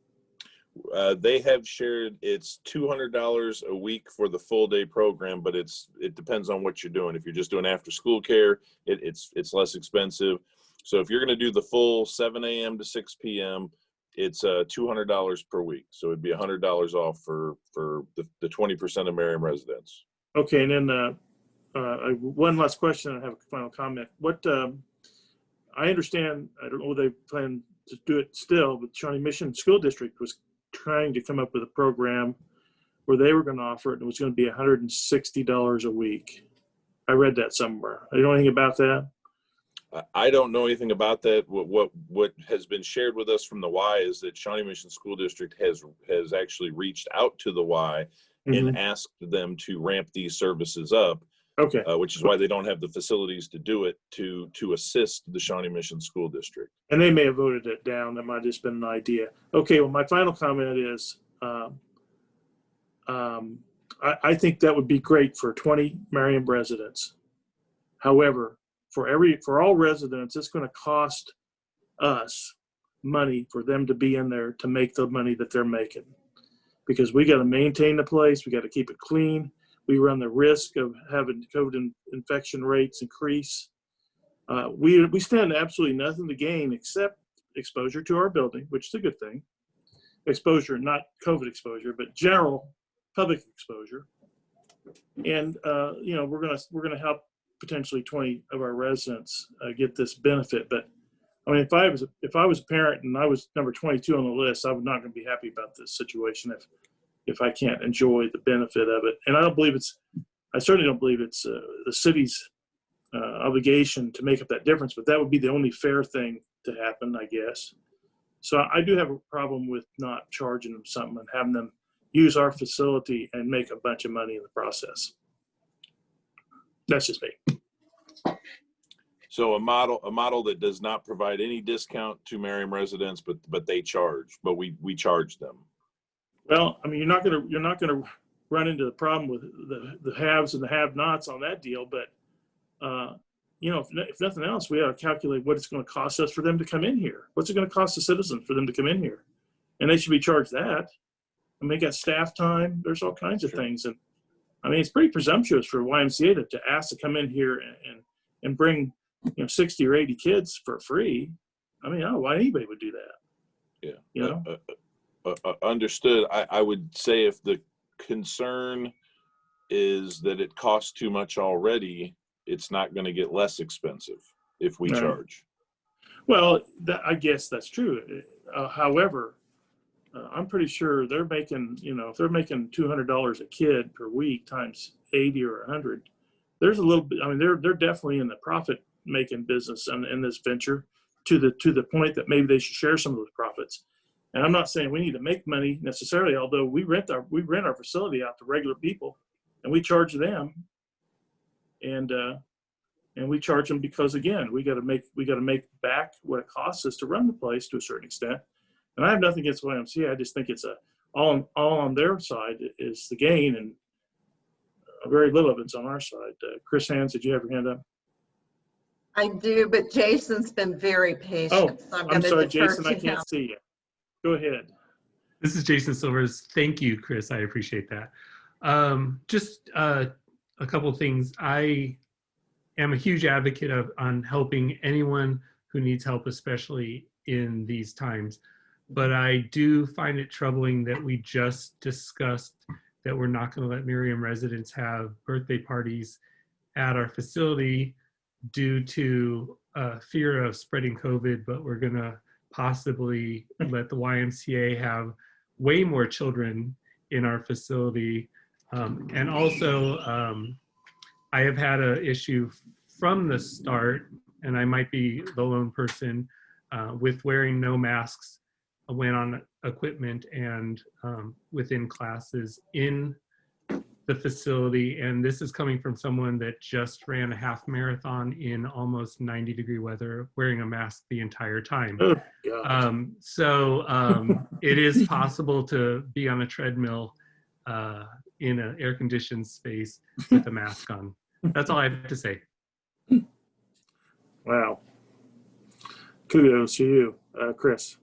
They have shared it's $200 a week for the full day program, but it depends on what you're doing. If you're just doing after school care, it's less expensive. So if you're going to do the full 7 a.m. to 6 p.m., it's $200 per week. So it'd be $100 off for the 20% of Merriam residents. Okay, and then one last question. I have a final comment. What I understand, I don't know whether they plan to do it still, but Shawnee Mission School District was trying to come up with a program where they were going to offer it, and it was going to be $160 a week. I read that somewhere. Do you know anything about that? I don't know anything about that. What has been shared with us from the Y is that Shawnee Mission School District has actually reached out to the Y and asked them to ramp these services up. Okay. Which is why they don't have the facilities to do it to assist the Shawnee Mission School District. And they may have voted it down. That might have just been an idea. Okay. Well, my final comment is, I think that would be great for 20 Merriam residents. However, for all residents, it's going to cost us money for them to be in there to make the money that they're making, because we got to maintain the place. We got to keep it clean. We run the risk of having COVID infection rates increase. We stand absolutely nothing to gain except exposure to our building, which is a good thing. Exposure, not COVID exposure, but general public exposure. And we're gonna help potentially 20 of our residents get this benefit. But I mean, if I was a parent and I was number 22 on the list, I would not going to be happy about this situation if I can't enjoy the benefit of it. And I certainly don't believe it's the city's obligation to make up that difference, but that would be the only fair thing to happen, I guess. So I do have a problem with not charging them something and having them use our facility and make a bunch of money in the process. That's just me. So a model that does not provide any discount to Merriam residents, but they charge, but we charge them. Well, I mean, you're not gonna run into the problem with the haves and the have-nots on that deal, but if nothing else, we ought to calculate what it's going to cost us for them to come in here. What's it going to cost the citizens for them to come in here? And they should be charged that. And they got staff time. There's all kinds of things. And I mean, it's pretty presumptuous for YMCA to ask to come in here and bring 60 or 80 kids for free. I mean, I don't know why anybody would do that. Yeah. Understood. I would say if the concern is that it costs too much already, it's not going to get less expensive if we charge. Well, I guess that's true. However, I'm pretty sure they're making, if they're making $200 a kid per week times 80 or 100, there's a little bit. I mean, they're definitely in the profit making business in this venture to the point that maybe they should share some of those profits. And I'm not saying we need to make money necessarily, although we rent our facility out to regular people, and we charge them. And we charge them because, again, we got to make back what it costs us to run the place to a certain extent. And I have nothing against YMCA. I just think it's all on their side is the gain, and very little of it's on our side. Chris Hands, did you have your hand up? I do, but Jason's been very patient. Oh, so I'm sorry, defer Jason, to I can't him. see you. Go ahead. This is Jason Silvers. Thank you, Chris. I appreciate that. Just a couple of things. I am a huge advocate on helping anyone who needs help, especially in these times. But I do find it troubling that we just discussed that we're not going to let Merriam residents have birthday parties at our facility due to fear of spreading COVID, but we're going to possibly let the YMCA have way more children in our facility. And also, I have had an issue from the start, and I might be the lone person, with wearing no masks when on equipment and within classes in the facility. And this is coming from someone that just ran a half marathon in almost 90-degree weather, wearing a mask the entire time. Oh, God. It is possible to be on a treadmill in an air-conditioned space with a mask on. That's all I have to say. Wow. Kudos to you, Chris.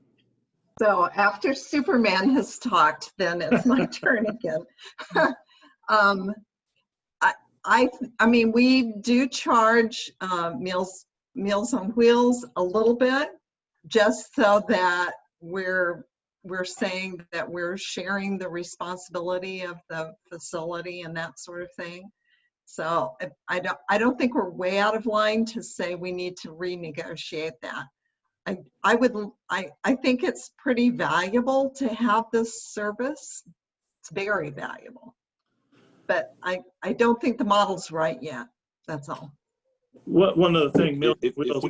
So after Superman has talked, then it's my turn again. I mean, we do charge Meals on Wheels a little bit, just so that we're saying that we're sharing the responsibility of the facility and that sort of thing. So I don't think we're way out of line to say we need to renegotiate that. I think it's pretty valuable to have this service. It's very valuable. But I don't think the model's right yet. That's all. One other thing, Meals on Wheels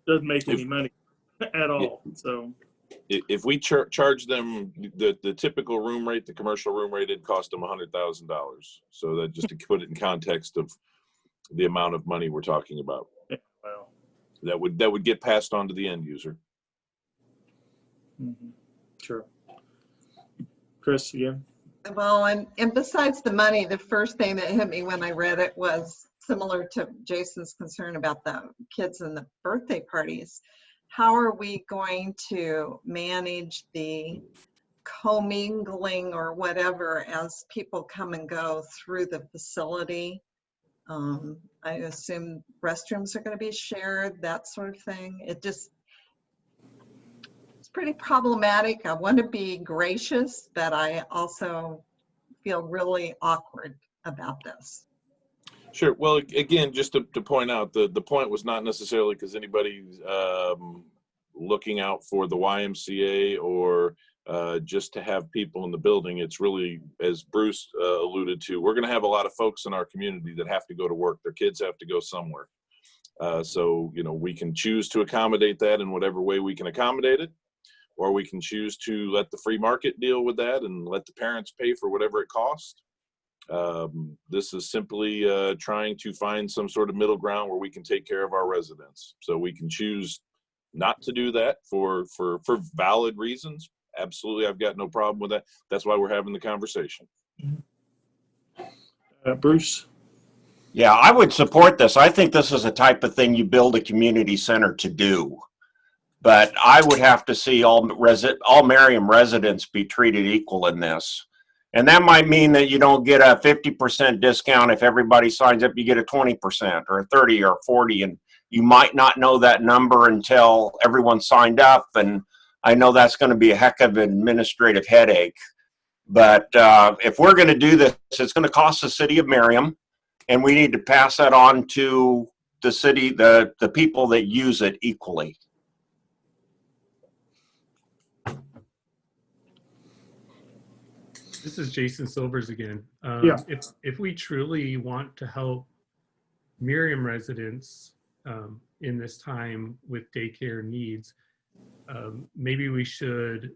doesn't make any money at all. So if we charge them the typical room rate, the commercial room rate, it'd cost them $100,000. So that just to put it in context of the amount of money we're talking about. Yeah, wow. That would get passed on to the end user. Mm-hmm. Sure. Chris, again. Well, and besides the money, the first thing that hit me when I read it was similar to Jason's concern about the kids and the birthday parties. How are we going to manage the commingling or whatever as people come and go through the facility? I assume restrooms are going to be shared, that sort of thing. It's pretty problematic. I want to be gracious, but I also feel really awkward about this. Sure. Well, again, just to point out, the point was not necessarily because anybody looking out for the YMCA or just to have people in the building. It's really, as Bruce alluded to, we're going to have a lot of folks in our community that have to go to work. Their kids have to go somewhere. So, you know, we can choose to accommodate that in whatever way we can accommodate it, or we can choose to let the free market deal with that and let the parents pay for whatever it costs. This is simply trying to find some sort of middle ground where we can take care of our residents. So we can choose not to do that for valid reasons. Absolutely, I've got no problem with that. That's why we're having the conversation. Bruce? Yeah, I would support this. I think this is a type of thing you build a community center to do. But I would have to see all Merriam residents be treated equal in this. And that might mean that you don't get a 50% discount if everybody signs up, you get a 20% or a 30 or 40, and you might not know that number until everyone signed up. And I know that's going to be a heck of an administrative headache. But if we're going to do this, it's going to cost the city of Merriam, and we need to pass that on to the city, the people that use it equally. This is Jason Silvers again. Yeah. If we truly want to help Merriam residents in this time with daycare needs, maybe we should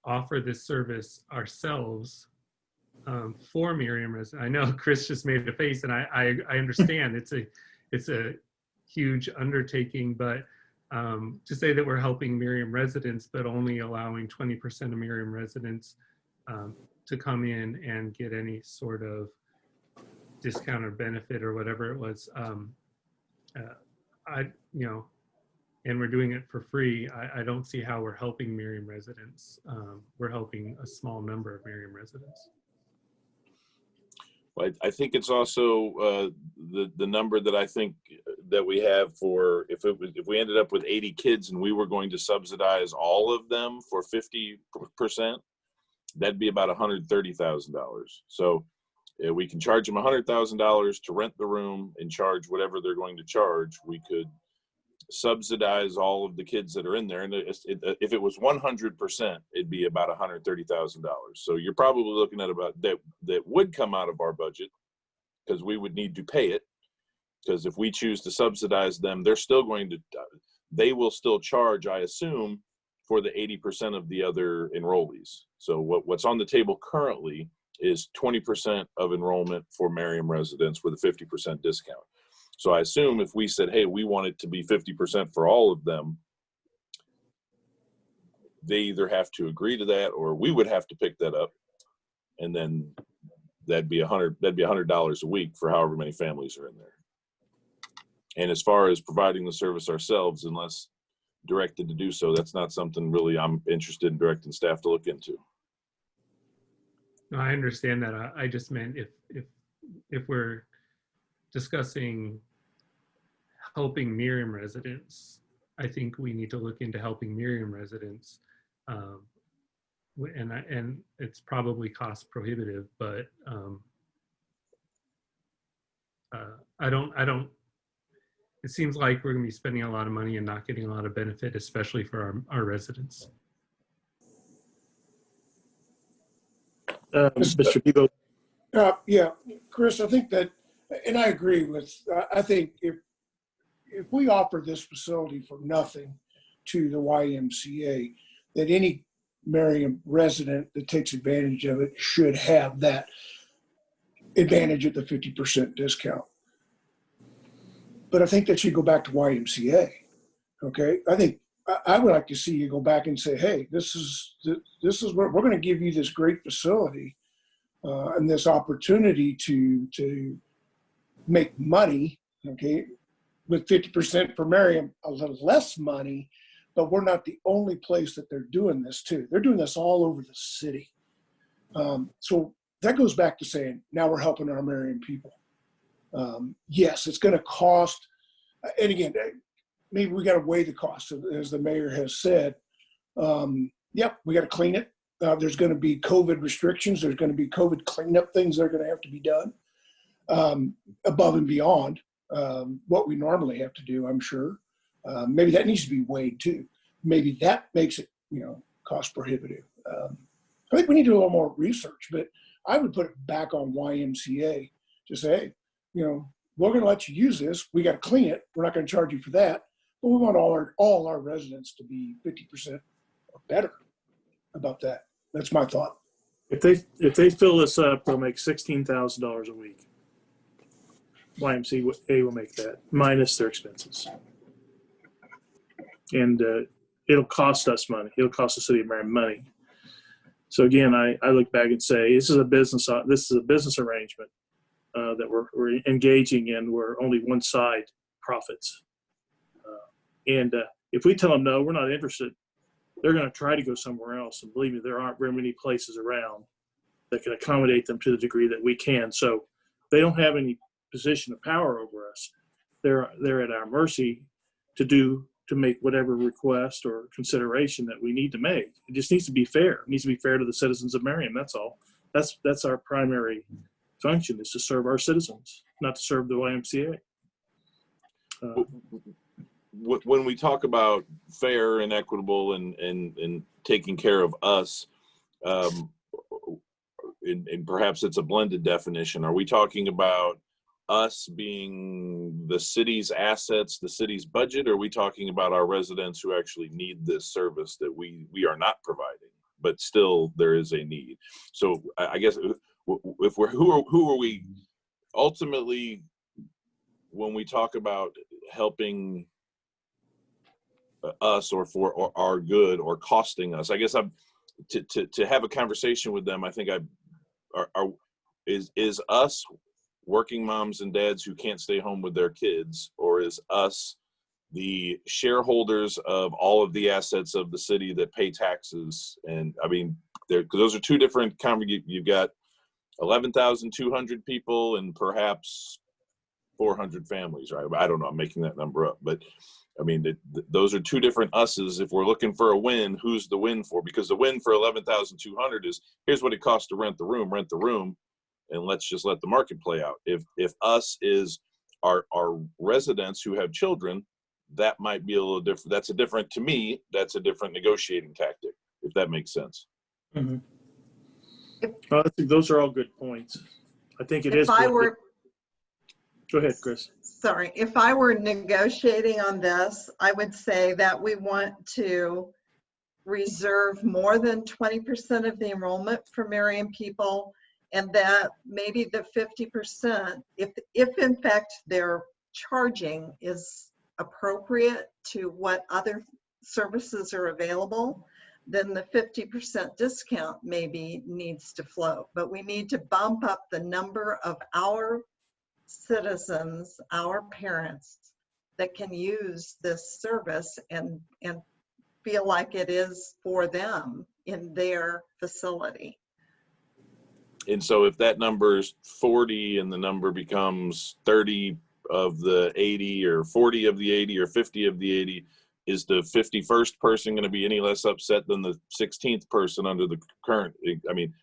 offer this service ourselves for Merriam residents. I know Chris just made a face, and I understand it's a huge undertaking, but to say that we're helping Merriam residents, but only allowing 20% of Merriam residents to come in and get any sort of discount or benefit or whatever it was, and we're doing it for free. I don't see how we're helping Merriam residents. We're helping a small number of Merriam residents. Well, I think it's also the number that I think that we have for if we ended up with 80 kids and we were going to subsidize all of them for 50%, that'd be about $130,000. So we can charge them $100,000 to rent the room and charge whatever they're going to charge. We could subsidize all of the kids that are in there, and if it was 100%, it'd be about $130,000. So you're probably looking at about that would come out of our budget, because we would need to pay it. Because if we choose to subsidize them, they will still charge, I assume, for the 80% of the other enrollees. So what's on the table currently is 20% of enrollment for Merriam residents with a 50% discount. So I assume if we said, hey, we want it to be 50% for all of them, they either have to agree to that or we would have to pick that up. And then that'd be $100 a week for however many families are in there. And as far as providing the service ourselves, unless directed to do so, that's not something really I'm interested in directing staff to look into. No, I understand that. I just meant if we're discussing helping Merriam residents, I think we need to look into helping Merriam residents, and it's probably cost prohibitive, but I don't. It seems like we're going to be spending a lot of money and not getting a lot of benefit, especially for our residents. Mr. Debo. Yeah, Chris, I think that, and I agree with, I think if we offer this facility for nothing to the YMCA, that any Merriam resident that takes advantage of it should have that advantage at the 50% discount. But I think that should go back to YMCA. Okay, I think I would like to see you go back and say, hey, this is where we're going to give you this great facility and this opportunity to make money. Okay, with 50% for Merriam, a little less money, but we're not the only place that they're doing this to. They're doing this all over the city. So that goes back to saying, now we're helping our Merriam people. Yes, it's going to cost, and again, maybe we got to weigh the cost, as the mayor has said. Yep, we got to clean it. There's going to be COVID restrictions. There's going to be COVID cleanup things that are going to have to be done above and beyond what we normally have to do, I'm sure. Maybe that needs to be weighed too. maybe that makes it, cost prohibitive. I think we need to do a little more research, but I would put it back on YMCA. Just say, hey, we're going to let you use this. We got to clean it. We're not going to charge you for that. But we want all our residents to be 50% or better about that. That's my thought. If they fill this up, they'll make $16,000 a week. YMCA will make that minus their expenses, and it'll cost us money. It'll cost the city of Merriam money. So again, I look back and say this is a business arrangement that we're engaging in where only one side profits. And if we tell them no, we're not interested, they're going to try to go somewhere else. And believe me, there aren't very many places around that can accommodate them to the degree that we can. So they don't have any position of power over us. They're at our mercy to make whatever request or consideration that we need to make. It just needs to be fair. It needs to be fair to the citizens of Merriam. That's all. That's our primary function, is to serve our citizens, not to serve the YMCA. When we talk about fair and equitable and taking care of us, and perhaps it's a blended definition, are we talking about us being the city's assets, the city's budget, or are we talking about our residents who actually need this service that we are not providing, but still there is a need? So I guess if we're who are we ultimately when we talk about helping us or for our good or costing us? I guess I'm to have a conversation with them. I think is us working moms and dads who can't stay home with their kids, or is us the shareholders of all of the assets of the city that pay taxes? And I mean, those are two different you've got 11,200 people and perhaps 400 families, right? I don't know, I'm making that number up, but I mean, those are two different us's. If we're looking for a win, who's the win for? Because the win for 11,200 is, here's what it costs to rent the room, and let's just let the market play out. If us is our residents who have children, that might be a little different. To me, that's a different negotiating tactic, if that makes sense. Mm-hmm. Well, I think those are all good points. I think it is. Go ahead, Chris. Sorry, if I were negotiating on this, I would say that we want to reserve more than 20% of the enrollment for Merriam people, and that maybe the 50%, if in fact their charging is appropriate to what other services are available, then the 50% discount maybe needs to flow. But we need to bump up the number of our citizens, our parents, that can use this service and feel like it is for them in their facility. And so if that number is 40 and the number becomes 30 of the 80 or 40 of the 80 or 50 of the 80, is the 51st person going to be any less upset than the 16th person under the current? I mean,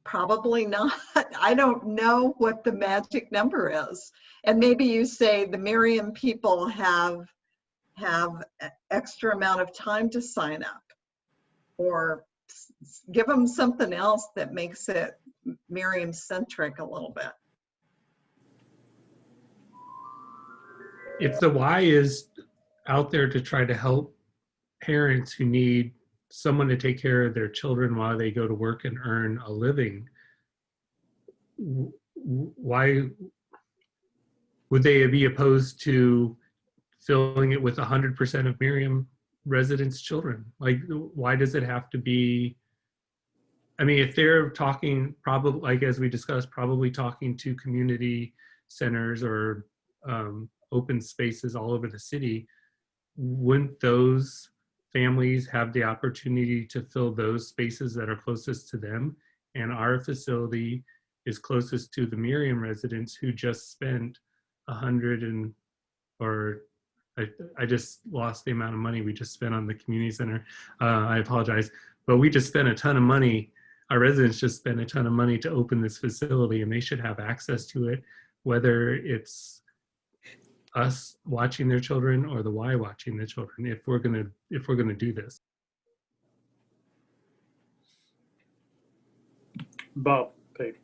Probably not. I don't know what the magic number is. And maybe you say the Merriam people have extra amount of time to sign up, or give them something else that makes it Merriam centric a little bit. If the why is out there to try to help parents who need someone to take care of their children while they go to work and earn a living, why would they be opposed to filling it with 100% of Merriam residents' children? Like, why does it have to be? I mean, if they're talking, probably, like as we discussed, probably talking to community centers or open spaces all over the city, wouldn't those families have the opportunity to fill those spaces that are closest to them? And our facility is closest to the Merriam residents who just spent I just lost the amount of money we just spent on the community center. I apologize, but we just spent a ton of money. Our residents just spent a ton of money to open this facility, and they should have access to it, whether it's us watching their children or the Y watching the children if we're gonna do this. Bob, Page.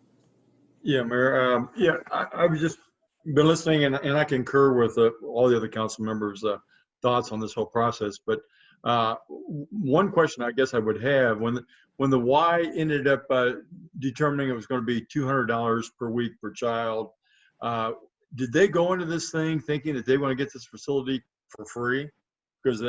Yeah, Mayor. Yeah, I've just been listening, and I concur with all the other council members' thoughts on this whole process. But one question I guess I would have, when the Y ended up determining it was going to be $200 per week per child, did they go into this thing thinking that they want to get this facility for free? Because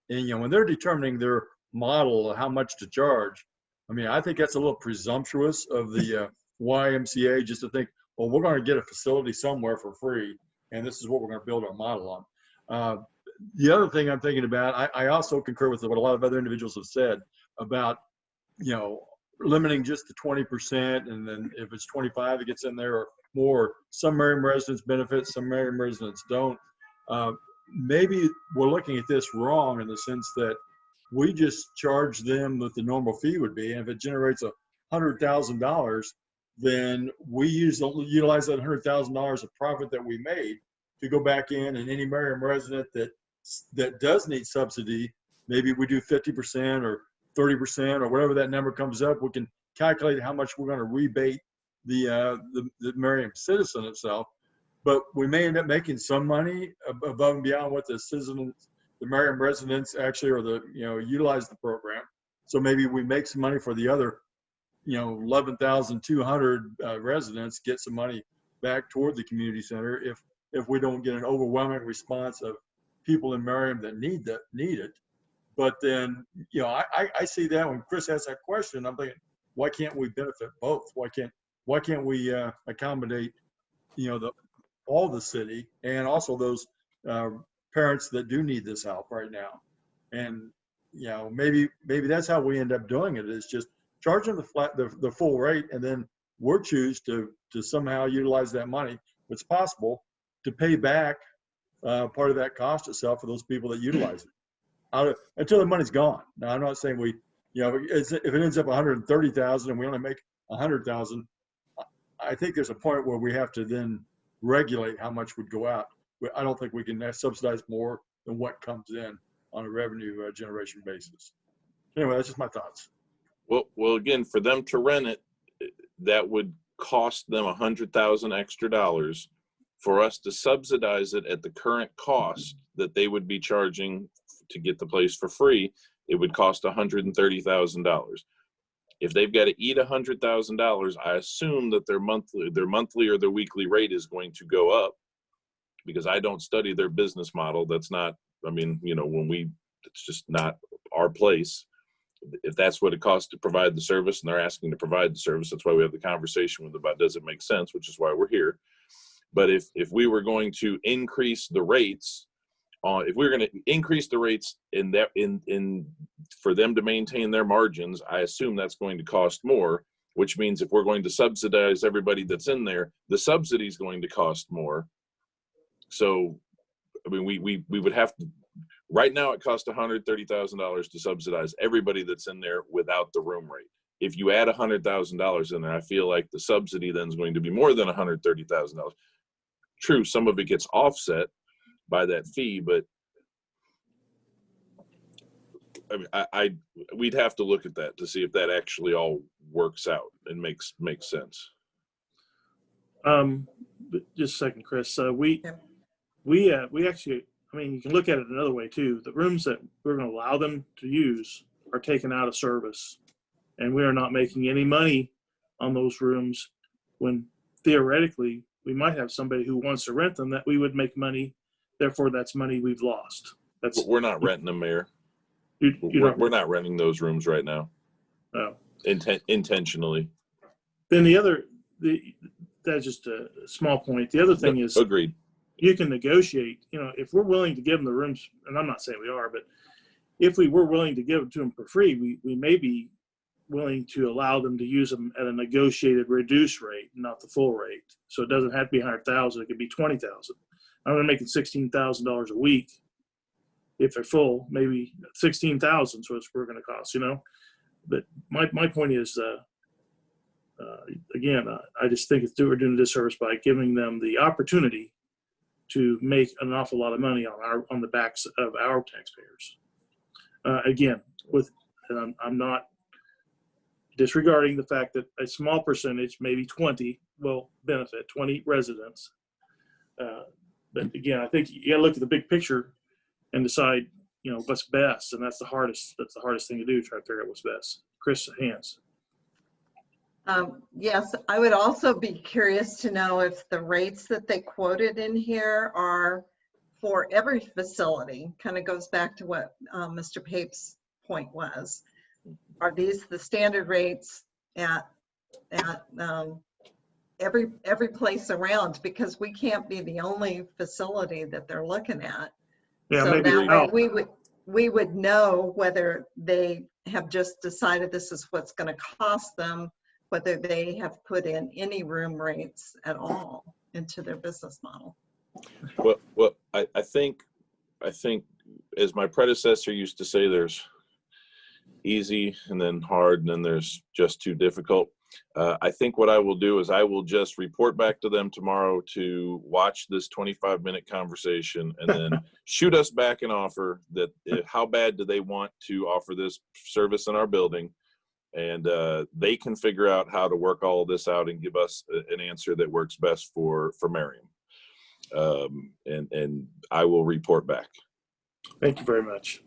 when they're determining their model of how much to charge, I mean, I think that's a little presumptuous of the YMCA just to think, well, we're going to get a facility somewhere for free, and this is what we're going to build our model on. The other thing I'm thinking about, I also concur with what a lot of other individuals have said about, limiting just to 20%, and then if it's 25, it gets in there or more. Some Merriam residents benefit, some Merriam residents don't. Maybe we're looking at this wrong in the sense that we just charge them what the normal fee would be, and if it generates $100,000, then we utilize that $100,000 of profit that we made to go back in, and any Merriam resident that does need subsidy, maybe we do 50% or 30% or whatever that number comes up. We can calculate how much we're going to rebate the Merriam citizen itself, but we may end up making some money above and beyond what the Merriam residents actually utilize the program. So maybe we make some money for the other 11,200 residents, get some money back toward the community center if we don't get an overwhelming response of people in Merriam that need it. But then, I see that when Chris asked that question, I'm thinking, why can't we benefit both? Why can't we accommodate, all the city and also those parents that do need this help right now? And, maybe that's how we end up doing it, is just charge them the full rate, and then we'll choose to somehow utilize that money, if it's possible, to pay back part of that cost itself for those people that utilize it until the money's gone. Now, I'm not saying if it ends up 130,000 and we only make 100,000, I think there's a point where we have to then regulate how much would go out. I don't think we can subsidize more than what comes in on a revenue generation basis. Anyway, that's just my thoughts. Well, again, for them to rent it, that would cost them $100,000 extra dollars. For us to subsidize it at the current cost that they would be charging to get the place for free, it would cost $130,000. If they've got to eat $100,000, I assume that their monthly or their weekly rate is going to go up, because I don't study their business model. That's not, it's just not our place. If that's what it costs to provide the service and they're asking to provide the service, that's why we have the conversation with about, does it make sense, which is why we're here. But if we were going to increase the rates, if we were going to increase the rates for them to maintain their margins, I assume that's going to cost more, which means if we're going to subsidize everybody that's in there, the subsidy is going to cost more. So, we would have to, right now it costs $130,000 to subsidize everybody that's in there without the room rate. If you add $100,000 in there, I feel like the subsidy then is going to be more than $130,000. True, some of it gets offset by that fee, but we'd have to look at that to see if that actually all works out and makes sense. Just a second, Chris. We actually, you can look at it another way too. The rooms that we're going to allow them to use are taken out of service, and we are not making any money on those rooms, when theoretically we might have somebody who wants to rent them that we would make money. Therefore, that's money we've lost. We're not renting them, Mayor. We're not renting those rooms right now. Oh. Intentionally. Then that's just a small point. The other thing is, agreed, you can negotiate. If we're willing to give them the rooms, and I'm not saying we are, but if we were willing to give them to them for free, we may be willing to allow them to use them at a negotiated reduced rate, not the full rate. So it doesn't have to be 100,000. It could be 20,000. I'm going to make it $16,000 a week. If they're full, maybe 16,000. So it's what it's going to cost, But my point is, again, I just think we're doing a disservice by giving them the opportunity to make an awful lot of money on the backs of our taxpayers. Again, and I'm not disregarding the fact that a small percentage, maybe 20, will benefit 20 residents. But again, I think you got to look at the big picture and decide, what's best, and that's the hardest thing to do. Try to figure out what's best. Chris, hands. Yes, I would also be curious to know if the rates that they quoted in here are for every facility. Kind of goes back to what Mr. Pape's point was. Are these the standard rates at every place around? Because we can't be the only facility that they're looking at. Yeah, so maybe that way we would know whether they have just decided this is what's going to cost them, whether they have put in any room rates at all into their business model. Well, I think as my predecessor used to say, there's easy and then hard, and then there's just too difficult. I think what I will do is I will just report back to them tomorrow to watch this 25-minute conversation and then shoot us back an offer that how bad do they want to offer this service in our building, and they can figure out how to work all of this out and give us an answer that works best for Merriam. And I will report back. Thank you very much.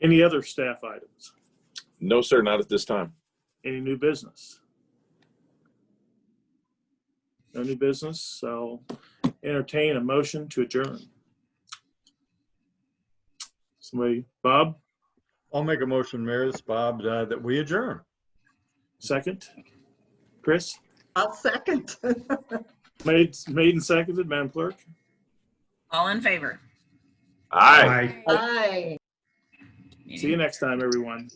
Any other staff items? No, sir, not at this time. Any new business? No new business, so entertain a motion to adjourn. Somebody, Bob? I'll make a motion, Mayor, it's Bob, that we adjourn. Second? Chris? I'll second. Made and seconded, Madam Clerk? All in favor? Aye. Aye. See you next time, everyone.